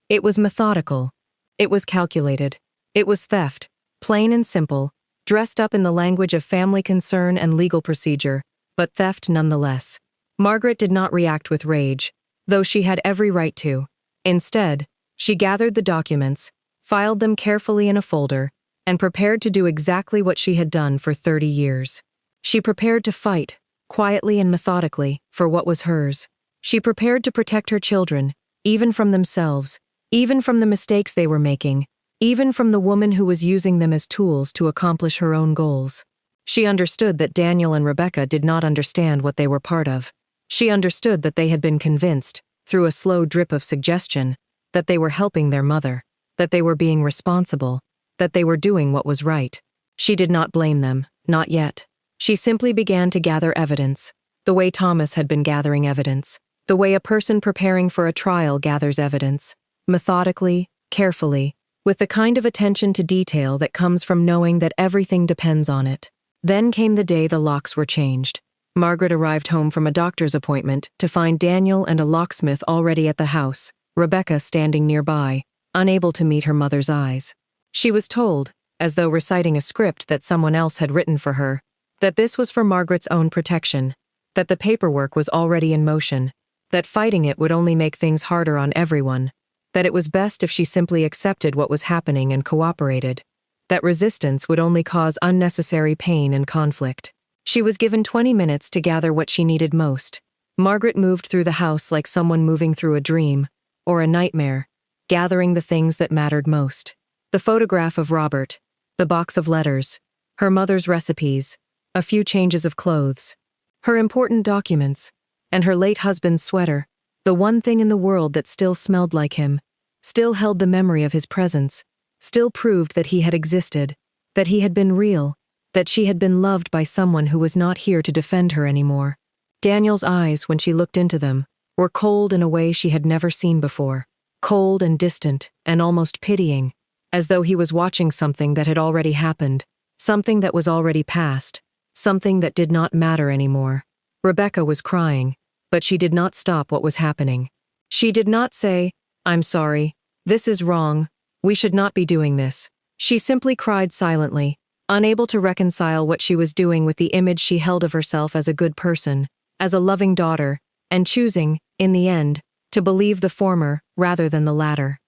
It was methodical. It was calculated. It was theft, plain and simple, dressed up in the language of family concern and legal procedure, but theft nonetheless. Margaret did not react with rage, though she had every right to. Instead, she gathered the documents, filed them carefully in a folder, and prepared to do exactly what she had done for 30 years. She prepared to fight, quietly and methodically, for what was hers. She prepared to protect her children, even from themselves, even from the mistakes they were making, even from the woman who was using them as tools to accomplish her own goals. She understood that Daniel and Rebecca did not understand what they were part of. She understood that they had been convinced, through a slow drip of suggestion, that they were helping their mother, that they were being responsible, that they were doing what was right. She did not blame them, not yet. She simply began to gather evidence, the way Thomas had been gathering evidence, the way a person preparing for a trial gathers evidence, methodically, carefully, with the kind of attention to detail that comes from knowing that everything depends on it. Then came the day the locks were changed. Margaret arrived home from a doctor's appointment to find Daniel and a locksmith already at the house, Rebecca standing nearby, unable to meet her mother's eyes. She was told, as though reciting a script that someone else had written for her, that this was for Margaret's own protection, that the paperwork was already in motion, that fighting it would only make things harder on everyone, that it was best if she simply accepted what was happening and cooperated, that resistance would only cause unnecessary pain and conflict. She was given 20 minutes to gather what she needed most. Margaret moved through the house like someone moving through a dream, or a nightmare, gathering the things that mattered most. The photograph of Robert, the box of letters, her mother's recipes, a few changes of clothes, her important documents, and her late husband's sweater, the one thing in the world that still smelled like him, still held the memory of his presence, still proved that he had existed, that he had been real, that she had been loved by someone who was not here to defend her anymore. Daniel's eyes, when she looked into them, were cold in a way she had never seen before, cold and distant and almost pitying, as though he was watching something that had already happened, something that was already past, something that did not matter anymore. Rebecca was crying, but she did not stop what was happening. She did not say, "I'm sorry, this is wrong, we should not be doing this." She simply cried silently, unable to reconcile what she was doing with the image she held of herself as a good person, as a loving daughter, and choosing, in the end, to believe the former rather than the latter.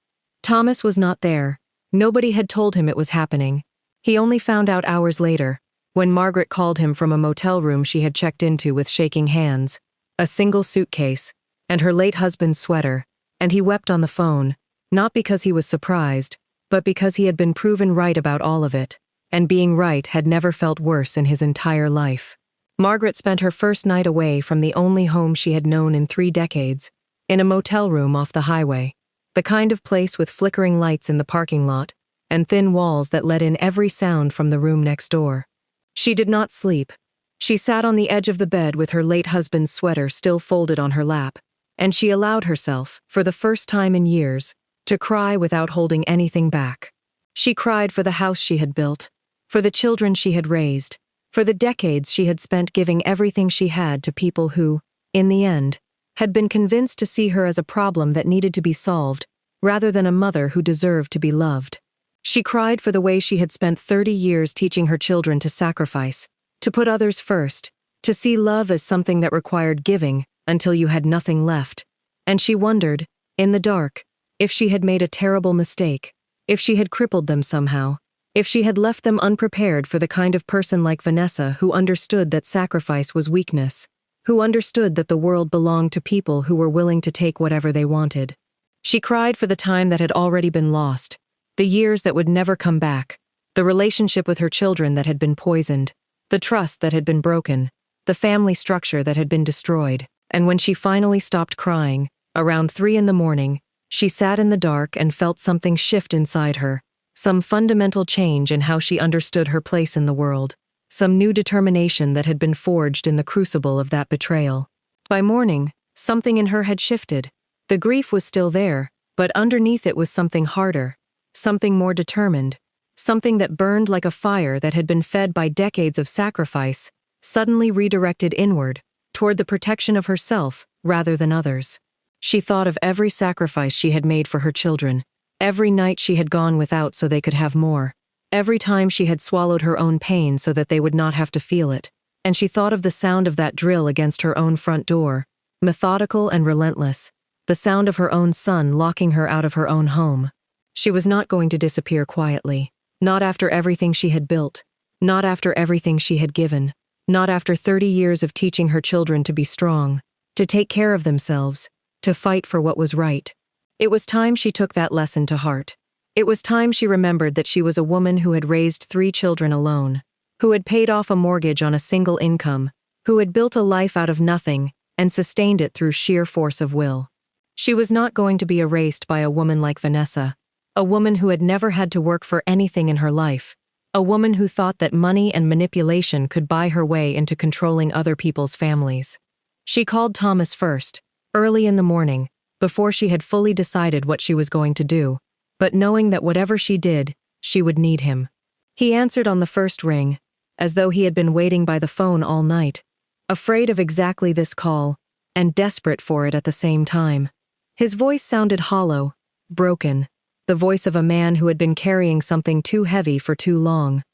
Thomas was not there. Nobody had told him it was happening. He only found out hours later, when Margaret called him from a motel room she had checked into with shaking hands, a single suitcase, and her late husband's sweater, and he wept on the phone, not because he was surprised, but because he had been proven right about all of it, and being right had never felt worse in his entire life. Margaret spent her first night away from the only home she had known in 3 decades, in a motel room off the highway, the kind of place with flickering lights in the parking lot, and thin walls that let in every sound from the room next door. She did not sleep. She sat on the edge of the bed with her late husband's sweater still folded on her lap, and she allowed herself, for the first time in years, to cry without holding anything back. She cried for the house she had built, for the children she had raised, for the decades she had spent giving everything she had to people who, in the end, had been convinced to see her as a problem that needed to be solved, rather than a mother who deserved to be loved. She cried for the way she had spent 30 years teaching her children to sacrifice, to put others first, to see love as something that required giving until you had nothing left. And she wondered, in the dark, if she had made a terrible mistake, if she had crippled them somehow, if she had left them unprepared for the kind of person like Vanessa who understood that sacrifice was weakness, who understood that the world belonged to people who were willing to take whatever they wanted. She cried for the time that had already been lost, the years that would never come back, the relationship with her children that had been poisoned, the trust that had been broken, the family structure that had been destroyed. And when she finally stopped crying, around 3 a.m, she sat in the dark and felt something shift inside her, some fundamental change in how she understood her place in the world, some new determination that had been forged in the crucible of that betrayal. By morning, something in her had shifted. The grief was still there, but underneath it was something harder, something more determined, something that burned like a fire that had been fed by decades of sacrifice, suddenly redirected inward, toward the protection of herself rather than others. She thought of every sacrifice she had made for her children, every night she had gone without so they could have more, every time she had swallowed her own pain so that they would not have to feel it, and she thought of the sound of that drill against her own front door, methodical and relentless, the sound of her own son locking her out of her own home. She was not going to disappear quietly, not after everything she had built, not after everything she had given, not after 30 years of teaching her children to be strong, to take care of themselves, to fight for what was right. It was time she took that lesson to heart. It was time she remembered that she was a woman who had raised 3 children alone, who had paid off a mortgage on a single income, who had built a life out of nothing and sustained it through sheer force of will. She was not going to be erased by a woman like Vanessa, A woman who had never had to work for anything in her life. A woman who thought that money and manipulation could buy her way into controlling other people's families. She called Thomas first, early in the morning, before she had fully decided what she was going to do, but knowing that whatever she did, she would need him. He answered on the first ring, as though he had been waiting by the phone all night, afraid of exactly this call, and desperate for it at the same time. His voice sounded hollow, broken, the voice of a man who had been carrying something too heavy for too long.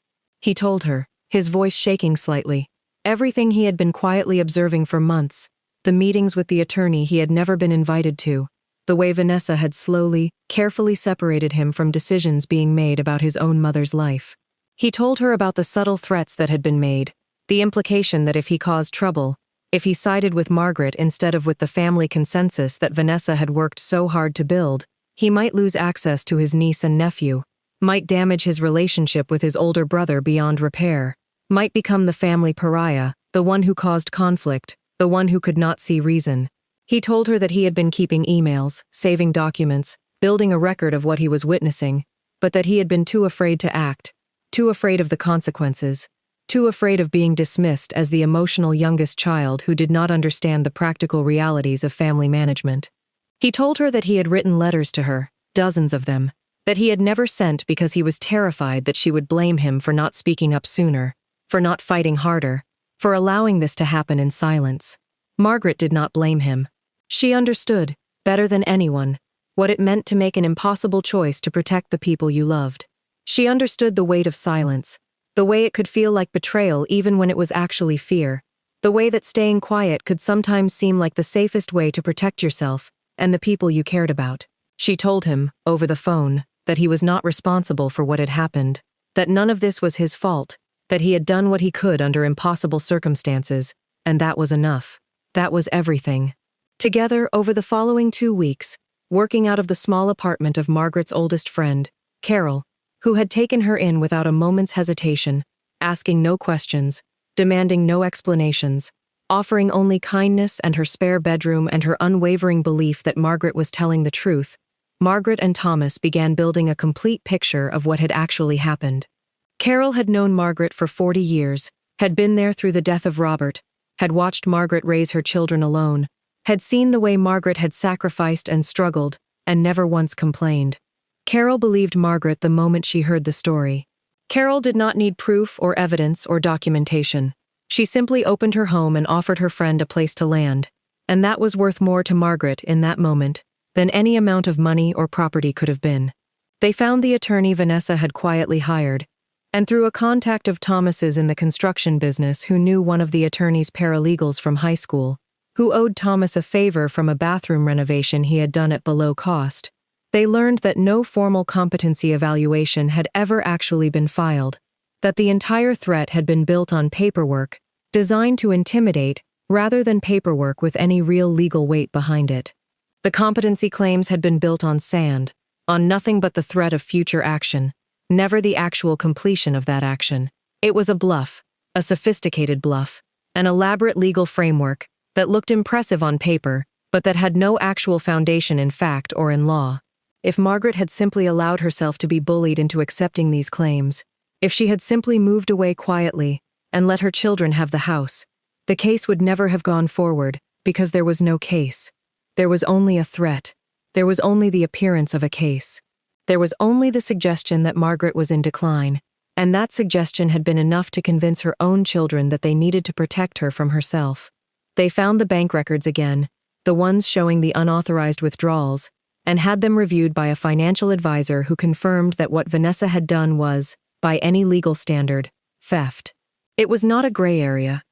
He told her, his voice shaking slightly, everything he had been quietly observing for months, the meetings with the attorney he had never been invited to, the way Vanessa had slowly, carefully separated him from decisions being made about his own mother's life. He told her about the subtle threats that had been made, the implication that if he caused trouble, if he sided with Margaret instead of with the family consensus that Vanessa had worked so hard to build, he might lose access to his niece and nephew, might damage his relationship with his older brother beyond repair, might become the family pariah, the one who caused conflict, the one who could not see reason. He told her that he had been keeping emails, saving documents, building a record of what he was witnessing, but that he had been too afraid to act, too afraid of the consequences, too afraid of being dismissed as the emotional youngest child who did not understand the practical realities of family management. He told her that he had written letters to her, dozens of them, that he had never sent because he was terrified that she would blame him for not speaking up sooner, for not fighting harder, for allowing this to happen in silence. Margaret did not blame him. She understood, better than anyone, what it meant to make an impossible choice to protect the people you loved. She understood the weight of silence, the way it could feel like betrayal even when it was actually fear, the way that staying quiet could sometimes seem like the safest way to protect yourself and the people you cared about. She told him, over the phone, that he was not responsible for what had happened, that none of this was his fault, that he had done what he could under impossible circumstances, and that was enough. That was everything. Together, over the following 2 weeks, working out of the small apartment of Margaret's oldest friend, Carol, who had taken her in without a moment's hesitation, asking no questions, demanding no explanations, offering only kindness and her spare bedroom and her unwavering belief that Margaret was telling the truth, Margaret and Thomas began building a complete picture of what had actually happened. Carol had known Margaret for 40 years, had been there through the death of Robert, had watched Margaret raise her children alone, had seen the way Margaret had sacrificed and struggled, and never once complained. Carol believed Margaret the moment she heard the story. Carol did not need proof or evidence or documentation. She simply opened her home and offered her friend a place to land, and that was worth more to Margaret in that moment than any amount of money or property could have been. They found the attorney Vanessa had quietly hired, and through a contact of Thomas's in the construction business who knew one of the attorney's paralegals from high school, who owed Thomas a favor from a bathroom renovation he had done at below cost, they learned that no formal competency evaluation had ever actually been filed, that the entire threat had been built on paperwork, designed to intimidate, rather than paperwork with any real legal weight behind it. The competency claims had been built on sand, on nothing but the threat of future action, never the actual completion of that action. It was a bluff, a sophisticated bluff, an elaborate legal framework that looked impressive on paper, but that had no actual foundation in fact or in law. If Margaret had simply allowed herself to be bullied into accepting these claims, if she had simply moved away quietly and let her children have the house, the case would never have gone forward because there was no case. There was only a threat. There was only the appearance of a case. There was only the suggestion that Margaret was in decline, and that suggestion had been enough to convince her own children that they needed to protect her from herself. They found the bank records again, the ones showing the unauthorized withdrawals, and had them reviewed by a financial advisor who confirmed that what Vanessa had done was, by any legal standard, theft. It was not a gray area.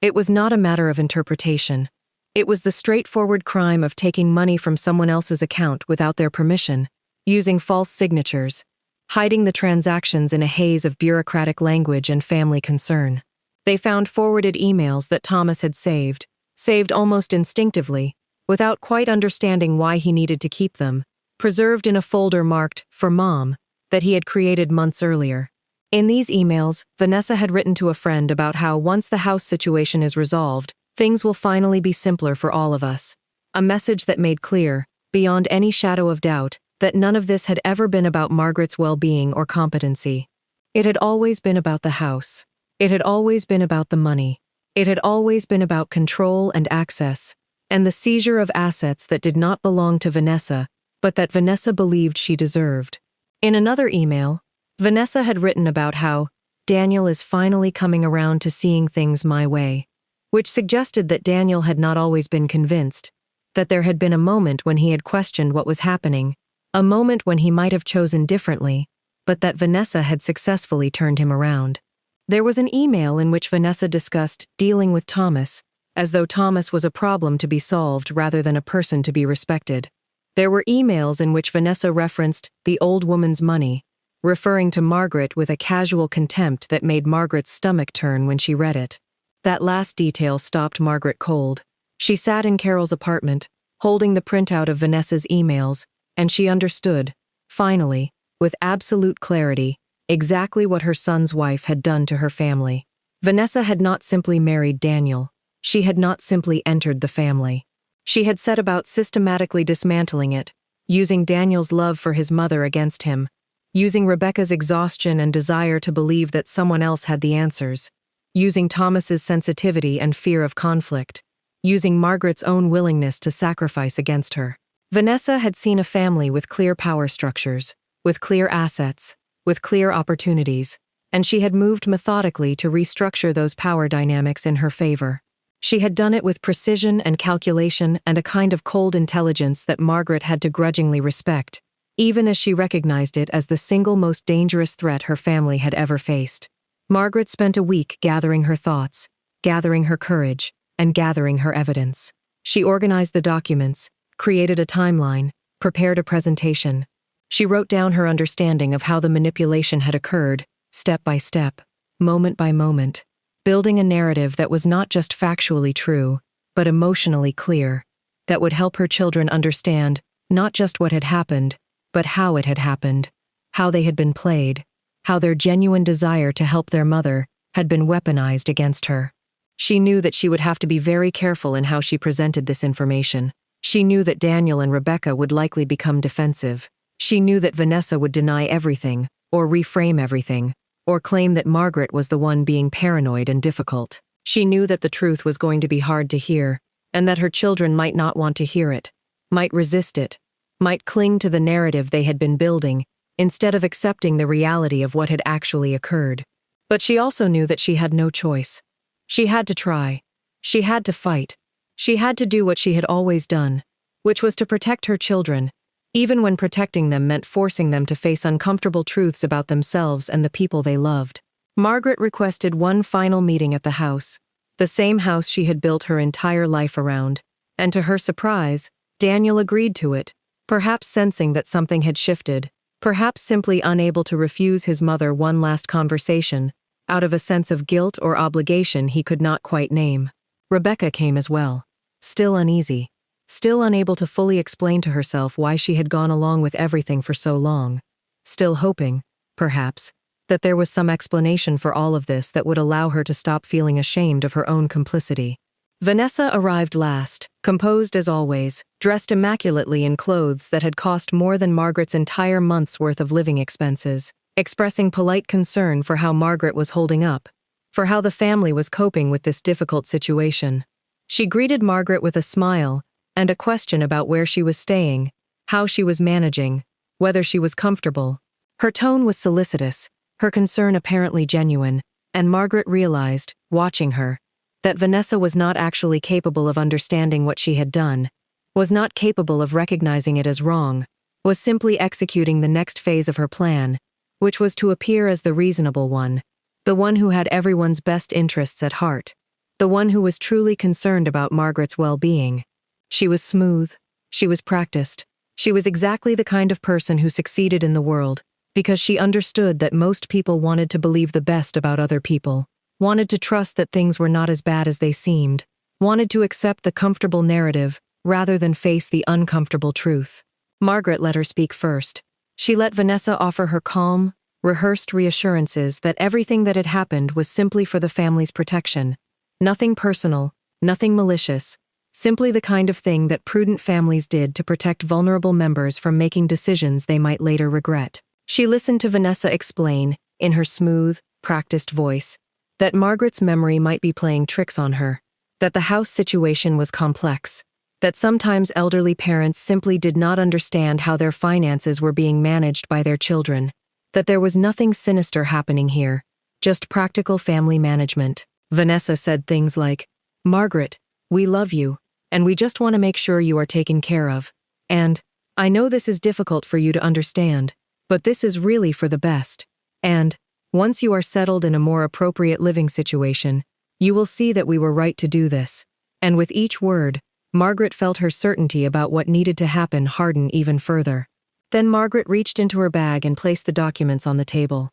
It was not a matter of interpretation. It was the straightforward crime of taking money from someone else's account without their permission, using false signatures, hiding the transactions in a haze of bureaucratic language and family concern. They found forwarded emails that Thomas had saved almost instinctively, without quite understanding why he needed to keep them, preserved in a folder marked, "For Mom," that he had created months earlier. In these emails, Vanessa had written to a friend about how once the house situation is resolved, things will finally be simpler for all of us. A message that made clear, beyond any shadow of doubt, that none of this had ever been about Margaret's well-being or competency. It had always been about the house. It had always been about the money. It had always been about control and access, and the seizure of assets that did not belong to Vanessa, but that Vanessa believed she deserved. In another email, Vanessa had written about how Daniel is finally coming around to seeing things my way, which suggested that Daniel had not always been convinced, that there had been a moment when he had questioned what was happening, a moment when he might have chosen differently, but that Vanessa had successfully turned him around. There was an email in which Vanessa discussed dealing with Thomas, as though Thomas was a problem to be solved rather than a person to be respected. There were emails in which Vanessa referenced the old woman's money, referring to Margaret with a casual contempt that made Margaret's stomach turn when she read it. That last detail stopped Margaret cold. She sat in Carol's apartment, holding the printout of Vanessa's emails, and she understood, finally, with absolute clarity, exactly what her son's wife had done to her family. Vanessa had not simply married Daniel. She had not simply entered the family. She had set about systematically dismantling it, using Daniel's love for his mother against him, using Rebecca's exhaustion and desire to believe that someone else had the answers, using Thomas's sensitivity and fear of conflict, using Margaret's own willingness to sacrifice against her. Vanessa had seen a family with clear power structures, with clear assets, with clear opportunities, and she had moved methodically to restructure those power dynamics in her favor. She had done it with precision and calculation and a kind of cold intelligence that Margaret had to grudgingly respect, even as she recognized it as the single most dangerous threat her family had ever faced. Margaret spent a week gathering her thoughts, gathering her courage, and gathering her evidence. She organized the documents, created a timeline, prepared a presentation. She wrote down her understanding of how the manipulation had occurred, step by step, moment by moment, building a narrative that was not just factually true, but emotionally clear, that would help her children understand not just what had happened, but how it had happened, how they had been played, how their genuine desire to help their mother had been weaponized against her. She knew that she would have to be very careful in how she presented this information. She knew that Daniel and Rebecca would likely become defensive. She knew that Vanessa would deny everything, or reframe everything, or claim that Margaret was the one being paranoid and difficult. She knew that the truth was going to be hard to hear, and that her children might not want to hear it, might resist it, might cling to the narrative they had been building, instead of accepting the reality of what had actually occurred. But she also knew that she had no choice. She had to try. She had to fight. She had to do what she had always done, which was to protect her children, even when protecting them meant forcing them to face uncomfortable truths about themselves and the people they loved. Margaret requested one final meeting at the house, the same house she had built her entire life around, and to her surprise, Daniel agreed to it, perhaps sensing that something had shifted, perhaps simply unable to refuse his mother one last conversation, out of a sense of guilt or obligation he could not quite name. Rebecca came as well, still uneasy, still unable to fully explain to herself why she had gone along with everything for so long, still hoping, perhaps, that there was some explanation for all of this that would allow her to stop feeling ashamed of her own complicity. Vanessa arrived last, composed as always, dressed immaculately in clothes that had cost more than Margaret's entire month's worth of living expenses, expressing polite concern for how Margaret was holding up, for how the family was coping with this difficult situation. She greeted Margaret with a smile, and a question about where she was staying, how she was managing, whether she was comfortable. Her tone was solicitous, her concern apparently genuine, and Margaret realized, watching her, that Vanessa was not actually capable of understanding what she had done, was not capable of recognizing it as wrong, was simply executing the next phase of her plan, which was to appear as the reasonable one, the one who had everyone's best interests at heart, the one who was truly concerned about Margaret's well-being. She was smooth, she was practiced, she was exactly the kind of person who succeeded in the world, because she understood that most people wanted to believe the best about other people, wanted to trust that things were not as bad as they seemed, wanted to accept the comfortable narrative rather than face the uncomfortable truth. Margaret let her speak first. She let Vanessa offer her calm, rehearsed reassurances that everything that had happened was simply for the family's protection. Nothing personal, nothing malicious, Simply the kind of thing that prudent families did to protect vulnerable members from making decisions they might later regret. She listened to Vanessa explain, in her smooth, practiced voice, that Margaret's memory might be playing tricks on her, that the house situation was complex, that sometimes elderly parents simply did not understand how their finances were being managed by their children, that there was nothing sinister happening here, just practical family management. Vanessa said things like, "Margaret, we love you, and we just want to make sure you are taken care of. And, I know this is difficult for you to understand, but this is really for the best. And, once you are settled in a more appropriate living situation, you will see that we were right to do this." And with each word, Margaret felt her certainty about what needed to happen harden even further. Then Margaret reached into her bag and placed the documents on the table.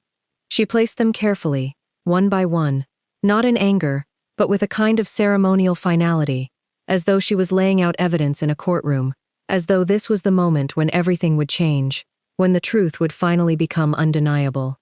She placed them carefully, one by one, not in anger, but with a kind of ceremonial finality, as though she was laying out evidence in a courtroom, as though this was the moment when everything would change, when the truth would finally become undeniable.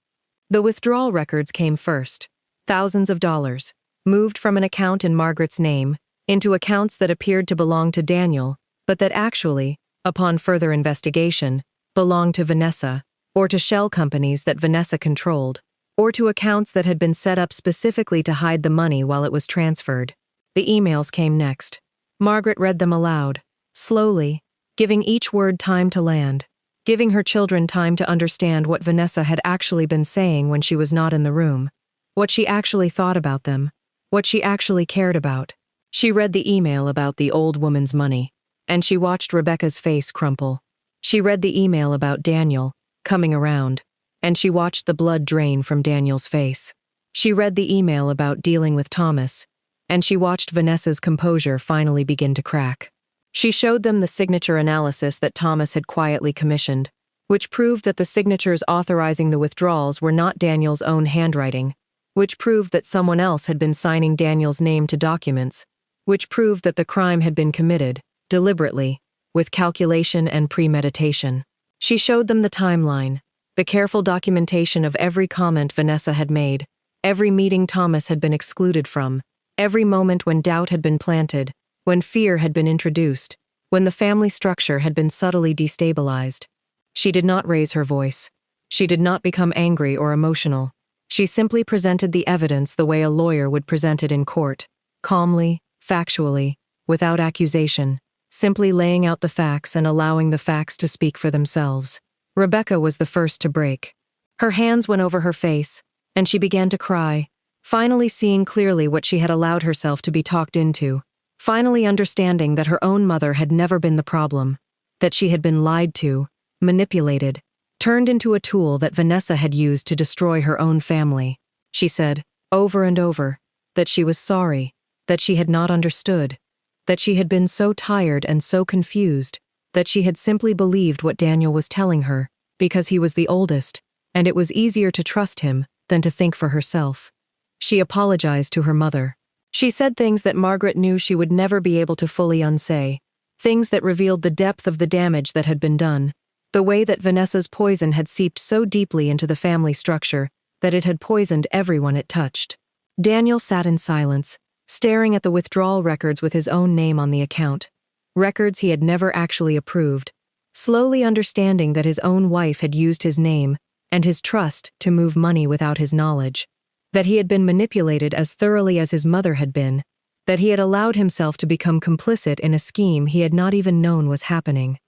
The withdrawal records came first. Thousands of dollars, moved from an account in Margaret's name, into accounts that appeared to belong to Daniel, but that actually, upon further investigation, belonged to Vanessa, or to shell companies that Vanessa controlled, or to accounts that had been set up specifically to hide the money while it was transferred. The emails came next. Margaret read them aloud, slowly, giving each word time to land, giving her children time to understand what Vanessa had actually been saying when she was not in the room, what she actually thought about them, what she actually cared about. She read the email about the old woman's money, and she watched Rebecca's face crumple. She read the email about Daniel, coming around, and she watched the blood drain from Daniel's face. She read the email about dealing with Thomas, and she watched Vanessa's composure finally begin to crack. She showed them the signature analysis that Thomas had quietly commissioned, which proved that the signatures authorizing the withdrawals were not Daniel's own handwriting, which proved that someone else had been signing Daniel's name to documents, which proved that the crime had been committed, deliberately, with calculation and premeditation. She showed them the timeline, the careful documentation of every comment Vanessa had made, every meeting Thomas had been excluded from, every moment when doubt had been planted, when fear had been introduced, when the family structure had been subtly destabilized. She did not raise her voice. She did not become angry or emotional. She simply presented the evidence the way a lawyer would present it in court, calmly, factually, without accusation, simply laying out the facts and allowing the facts to speak for themselves. Rebecca was the first to break. Her hands went over her face, and she began to cry, finally seeing clearly what she had allowed herself to be talked into, finally understanding that her own mother had never been the problem, that she had been lied to, manipulated, turned into a tool that Vanessa had used to destroy her own family. She said, over and over, that she was sorry, that she had not understood, that she had been so tired and so confused, that she had simply believed what Daniel was telling her, because he was the oldest, and it was easier to trust him than to think for herself. She apologized to her mother. She said things that Margaret knew she would never be able to fully unsay, things that revealed the depth of the damage that had been done, the way that Vanessa's poison had seeped so deeply into the family structure that it had poisoned everyone it touched. Daniel sat in silence, staring at the withdrawal records with his own name on the account, records he had never actually approved, slowly understanding that his own wife had used his name and his trust to move money without his knowledge, that he had been manipulated as thoroughly as his mother had been, that he had allowed himself to become complicit in a scheme he had not even known was happening.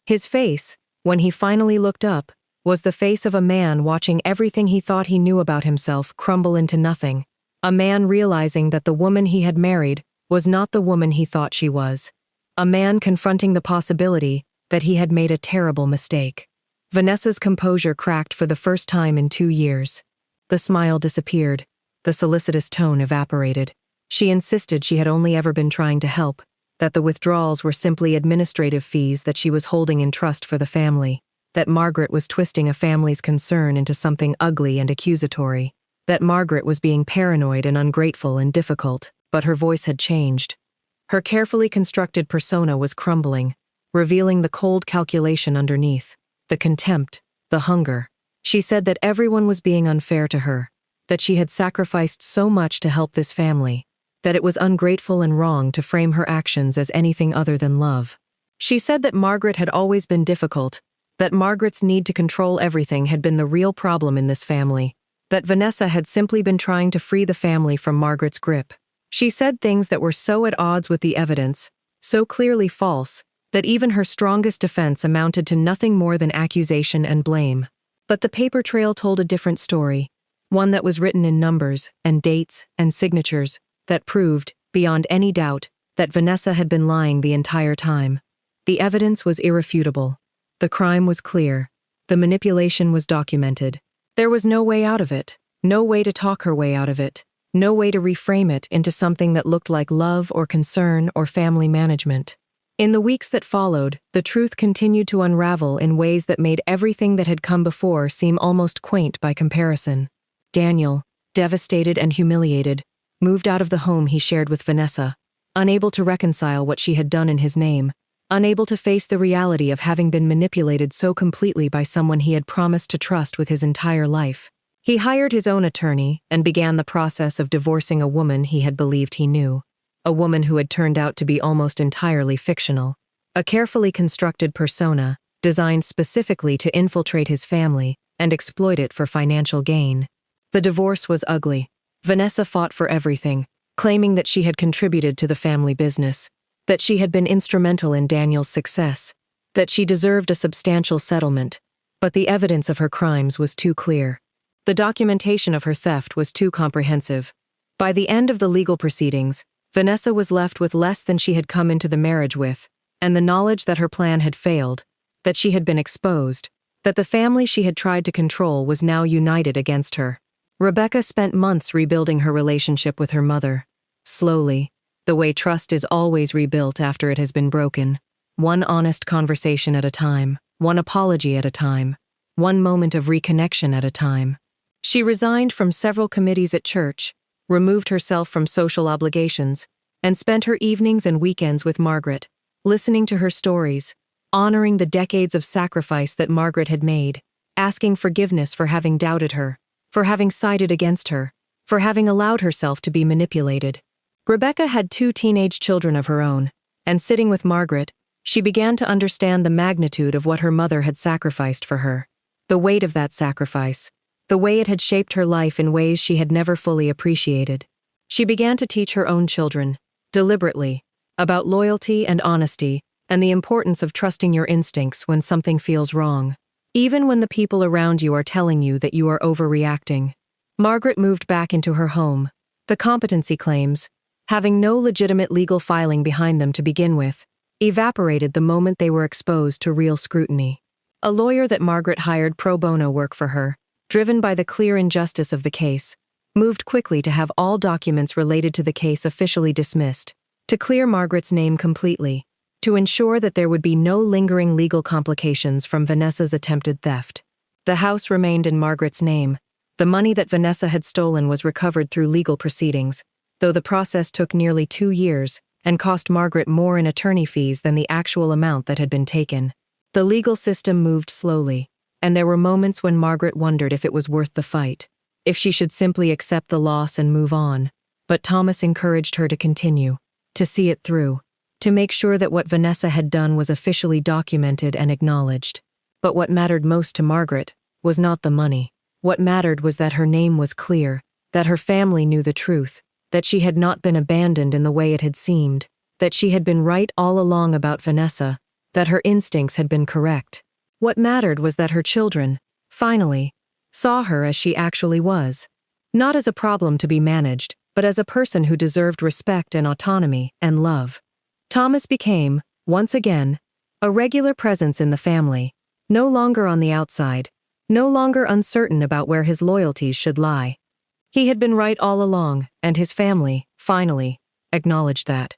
His face, when he finally looked up, was the face of a man watching everything he thought he knew about himself crumble into nothing, a man realizing that the woman he had married was not the woman he thought she was, a man confronting the possibility that he had made a terrible mistake. Vanessa's composure cracked for the first time in 2 years. The smile disappeared, the solicitous tone evaporated. She insisted she had only ever been trying to help, that the withdrawals were simply administrative fees that she was holding in trust for the family, that Margaret was twisting a family's concern into something ugly and accusatory, that Margaret was being paranoid and ungrateful and difficult, but her voice had changed. Her carefully constructed persona was crumbling, revealing the cold calculation underneath, the contempt, the hunger. She said that everyone was being unfair to her, that she had sacrificed so much to help this family, that it was ungrateful and wrong to frame her actions as anything other than love. She said that Margaret had always been difficult, that Margaret's need to control everything had been the real problem in this family, that Vanessa had simply been trying to free the family from Margaret's grip. She said things that were so at odds with the evidence, so clearly false, that even her strongest defense amounted to nothing more than accusation and blame. But the paper trail told a different story, one that was written in numbers and dates and signatures that proved, beyond any doubt, that Vanessa had been lying the entire time. The evidence was irrefutable. The crime was clear. The manipulation was documented. There was no way out of it, no way to talk her way out of it, no way to reframe it into something that looked like love or concern or family management. In the weeks that followed, the truth continued to unravel in ways that made everything that had come before seem almost quaint by comparison. Daniel, devastated and humiliated, moved out of the home he shared with Vanessa, unable to reconcile what she had done in his name, unable to face the reality of having been manipulated so completely by someone he had promised to trust with his entire life. He hired his own attorney and began the process of divorcing a woman he had believed he knew, a woman who had turned out to be almost entirely fictional, a carefully constructed persona designed specifically to infiltrate his family and exploit it for financial gain. The divorce was ugly. Vanessa fought for everything, claiming that she had contributed to the family business, that she had been instrumental in Daniel's success, that she deserved a substantial settlement, but the evidence of her crimes was too clear. The documentation of her theft was too comprehensive. By the end of the legal proceedings, Vanessa was left with less than she had come into the marriage with, and the knowledge that her plan had failed, that she had been exposed, that the family she had tried to control was now united against her. Rebecca spent months rebuilding her relationship with her mother. Slowly, the way trust is always rebuilt after it has been broken, one honest conversation at a time, one apology at a time, one moment of reconnection at a time. She resigned from several committees at church, removed herself from social obligations, and spent her evenings and weekends with Margaret, listening to her stories, honoring the decades of sacrifice that Margaret had made, asking forgiveness for having doubted her, for having sided against her, for having allowed herself to be manipulated. Rebecca had 2 teenage children of her own, and sitting with Margaret, she began to understand the magnitude of what her mother had sacrificed for her, the weight of that sacrifice, the way it had shaped her life in ways she had never fully appreciated. She began to teach her own children, deliberately, about loyalty and honesty and the importance of trusting your instincts when something feels wrong, even when the people around you are telling you that you are overreacting. Margaret moved back into her home. The competency claims, having no legitimate legal filing behind them to begin with, evaporated the moment they were exposed to real scrutiny. A lawyer that Margaret hired pro bono work for her, driven by the clear injustice of the case, moved quickly to have all documents related to the case officially dismissed, to clear Margaret's name completely, to ensure that there would be no lingering legal complications from Vanessa's attempted theft. The house remained in Margaret's name. The money that Vanessa had stolen was recovered through legal proceedings, though the process took nearly 2 years and cost Margaret more in attorney fees than the actual amount that had been taken. The legal system moved slowly, and there were moments when Margaret wondered if it was worth the fight, if she should simply accept the loss and move on. But Thomas encouraged her to continue, to see it through, to make sure that what Vanessa had done was officially documented and acknowledged. But what mattered most to Margaret was not the money. What mattered was that her name was clear, that her family knew the truth, that she had not been abandoned in the way it had seemed, that she had been right all along about Vanessa, that her instincts had been correct. What mattered was that her children, finally, saw her as she actually was. Not as a problem to be managed, but as a person who deserved respect and autonomy and love. Thomas became, once again, a regular presence in the family, no longer on the outside, no longer uncertain about where his loyalties should lie. He had been right all along, and his family, finally, acknowledged that.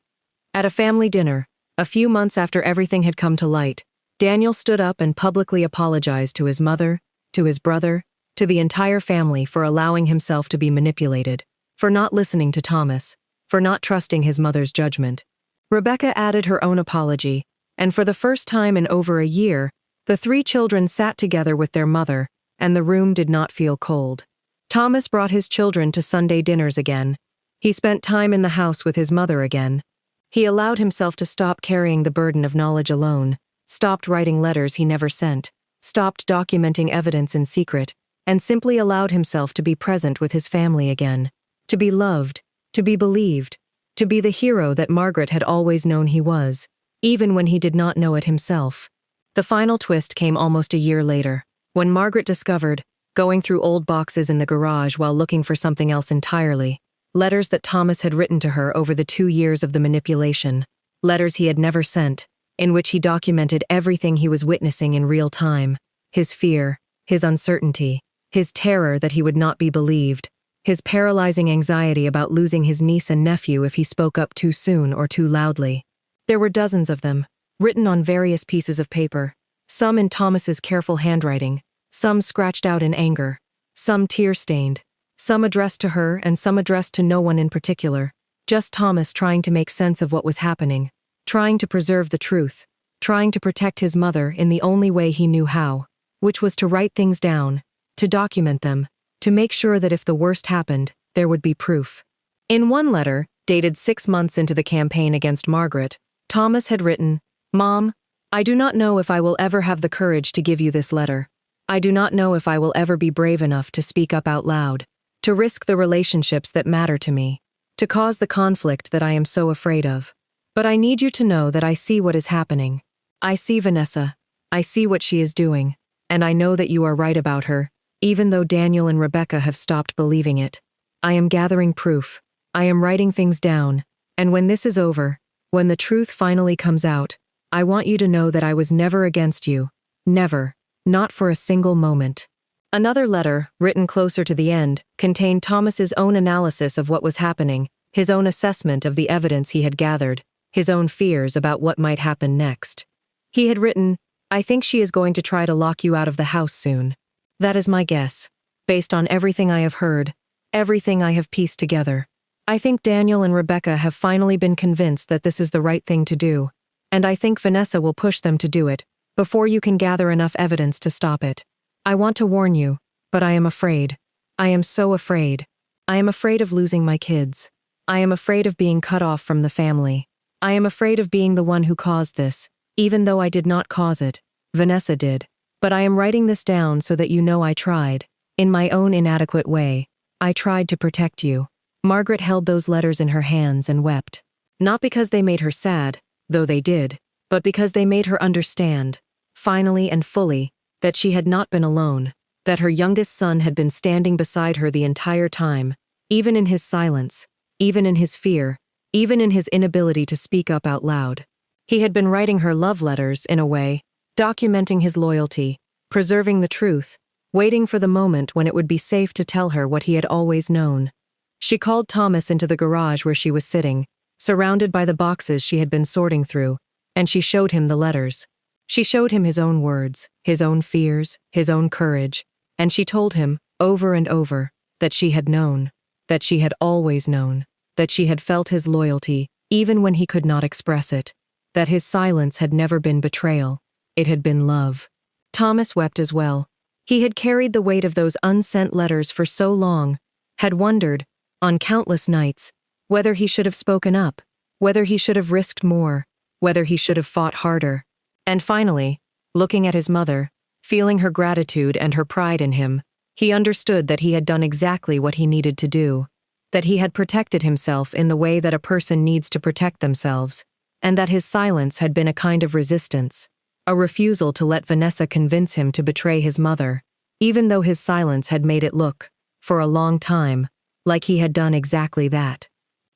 At a family dinner, a few months after everything had come to light, Daniel stood up and publicly apologized to his mother, to his brother, to the entire family for allowing himself to be manipulated, for not listening to Thomas, for not trusting his mother's judgment. Rebecca added her own apology, and for the first time in over a year, the 3 children sat together with their mother, and the room did not feel cold. Thomas brought his children to Sunday dinners again, He spent time in the house with his mother again. He allowed himself to stop carrying the burden of knowledge alone, stopped writing letters he never sent, stopped documenting evidence in secret, and simply allowed himself to be present with his family again, to be loved, to be believed, to be the hero that Margaret had always known he was, even when he did not know it himself. The final twist came almost a year later, when Margaret discovered, going through old boxes in the garage while looking for something else entirely, letters that Thomas had written to her over the 2 years of the manipulation, letters he had never sent, in which he documented everything he was witnessing in real time, his fear, his uncertainty, his terror that he would not be believed, his paralyzing anxiety about losing his niece and nephew if he spoke up too soon or too loudly. There were dozens of them, written on various pieces of paper, some in Thomas's careful handwriting, some scratched out in anger, some tear-stained, some addressed to her and some addressed to no one in particular, just Thomas trying to make sense of what was happening, trying to preserve the truth, trying to protect his mother in the only way he knew how, which was to write things down, to document them, to make sure that if the worst happened, there would be proof. In one letter, dated 6 months into the campaign against Margaret, Thomas had written, "Mom, I do not know if I will ever have the courage to give you this letter. I do not know if I will ever be brave enough to speak up out loud, to risk the relationships that matter to me, to cause the conflict that I am so afraid of. But I need you to know that I see what is happening. I see Vanessa. I see what she is doing, and I know that you are right about her, even though Daniel and Rebecca have stopped believing it. I am gathering proof. I am writing things down, and when this is over, when the truth finally comes out, I want you to know that I was never against you. Never. Not for a single moment." Another letter, written closer to the end, contained Thomas's own analysis of what was happening, his own assessment of the evidence he had gathered, his own fears about what might happen next. He had written, "I think she is going to try to lock you out of the house soon. That is my guess, based on everything I have heard, everything I have pieced together. I think Daniel and Rebecca have finally been convinced that this is the right thing to do, and I think Vanessa will push them to do it, before you can gather enough evidence to stop it. I want to warn you, but I am afraid. I am so afraid. I am afraid of losing my kids. I am afraid of being cut off from the family. I am afraid of being the one who caused this, even though I did not cause it. Vanessa did. But I am writing this down so that you know I tried. In my own inadequate way, I tried to protect you." Margaret held those letters in her hands and wept. Not because they made her sad, though they did, but because they made her understand, finally and fully, that she had not been alone, that her youngest son had been standing beside her the entire time, even in his silence, even in his fear, even in his inability to speak up out loud. He had been writing her love letters, in a way, documenting his loyalty, preserving the truth, waiting for the moment when it would be safe to tell her what he had always known. She called Thomas into the garage where she was sitting, surrounded by the boxes she had been sorting through, and she showed him the letters. She showed him his own words, his own fears, his own courage, and she told him, over and over, that she had known, that she had always known, that she had felt his loyalty, even when he could not express it, that his silence had never been betrayal, it had been love. Thomas wept as well. He had carried the weight of those unsent letters for so long, had wondered, on countless nights, whether he should have spoken up, whether he should have risked more, whether he should have fought harder. And finally, looking at his mother, feeling her gratitude and her pride in him, he understood that he had done exactly what he needed to do, that he had protected himself in the way that a person needs to protect themselves, and that his silence had been a kind of resistance, a refusal to let Vanessa convince him to betray his mother, even though his silence had made it look, for a long time, like he had done exactly that.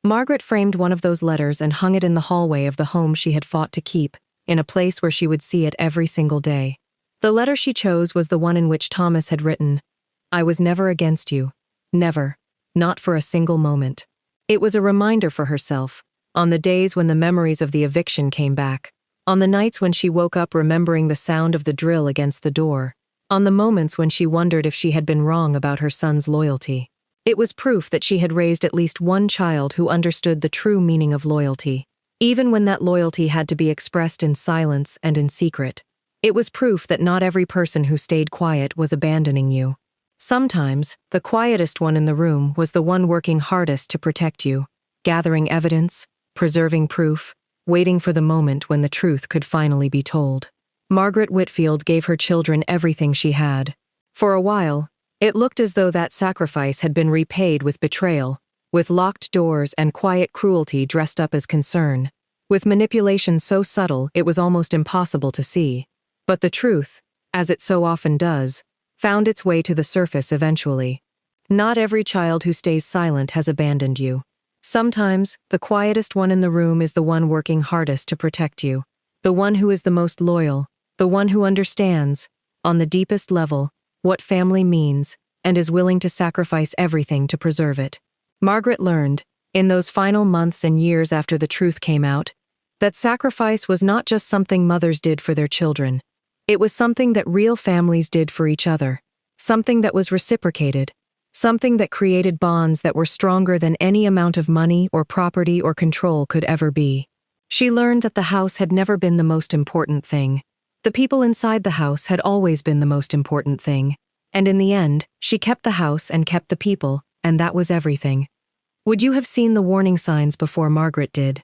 Margaret framed one of those letters and hung it in the hallway of the home she had fought to keep, in a place where she would see it every single day. The letter she chose was the one in which Thomas had written, "I was never against you. Never. Not for a single moment." It was a reminder for herself, on the days when the memories of the eviction came back, on the nights when she woke up remembering the sound of the drill against the door, on the moments when she wondered if she had been wrong about her son's loyalty. It was proof that she had raised at least one child who understood the true meaning of loyalty, even when that loyalty had to be expressed in silence and in secret. It was proof that not every person who stayed quiet was abandoning you. Sometimes, the quietest one in the room was the one working hardest to protect you, gathering evidence, preserving proof, waiting for the moment when the truth could finally be told. Margaret Whitfield gave her children everything she had. For a while, it looked as though that sacrifice had been repaid with betrayal, with locked doors and quiet cruelty dressed up as concern, with manipulation so subtle it was almost impossible to see. But the truth, as it so often does, found its way to the surface eventually. Not every child who stays silent has abandoned you. Sometimes, the quietest one in the room is the one working hardest to protect you, the one who is the most loyal, the one who understands, on the deepest level, what family means, and is willing to sacrifice everything to preserve it. Margaret learned, in those final months and years after the truth came out, that sacrifice was not just something mothers did for their children. It was something that real families did for each other, something that was reciprocated, something that created bonds that were stronger than any amount of money or property or control could ever be. She learned that the house had never been the most important thing. The people inside the house had always been the most important thing. And in the end, she kept the house and kept the people, and that was everything. Would you have seen the warning signs before Margaret did?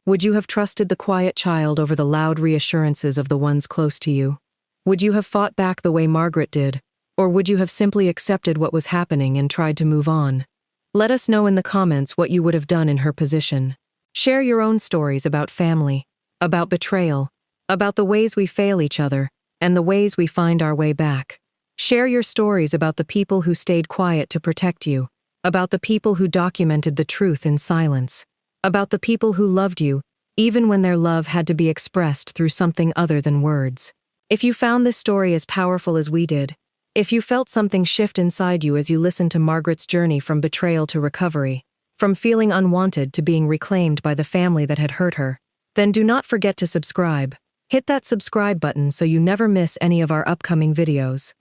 Would you have trusted the quiet child over the loud reassurances of the ones close to you? Would you have fought back the way Margaret did, or would you have simply accepted what was happening and tried to move on? Let us know in the comments what you would have done in her position. Share your own stories about family, about betrayal, about the ways we fail each other, and the ways we find our way back. Share your stories about the people who stayed quiet to protect you, about the people who documented the truth in silence, about the people who loved you, even when their love had to be expressed through something other than words. If you found this story as powerful as we did, if you felt something shift inside you as you listened to Margaret's journey from betrayal to recovery, from feeling unwanted to being reclaimed by the family that had hurt her, then do not forget to subscribe. Hit that subscribe button so you never miss any of our upcoming videos.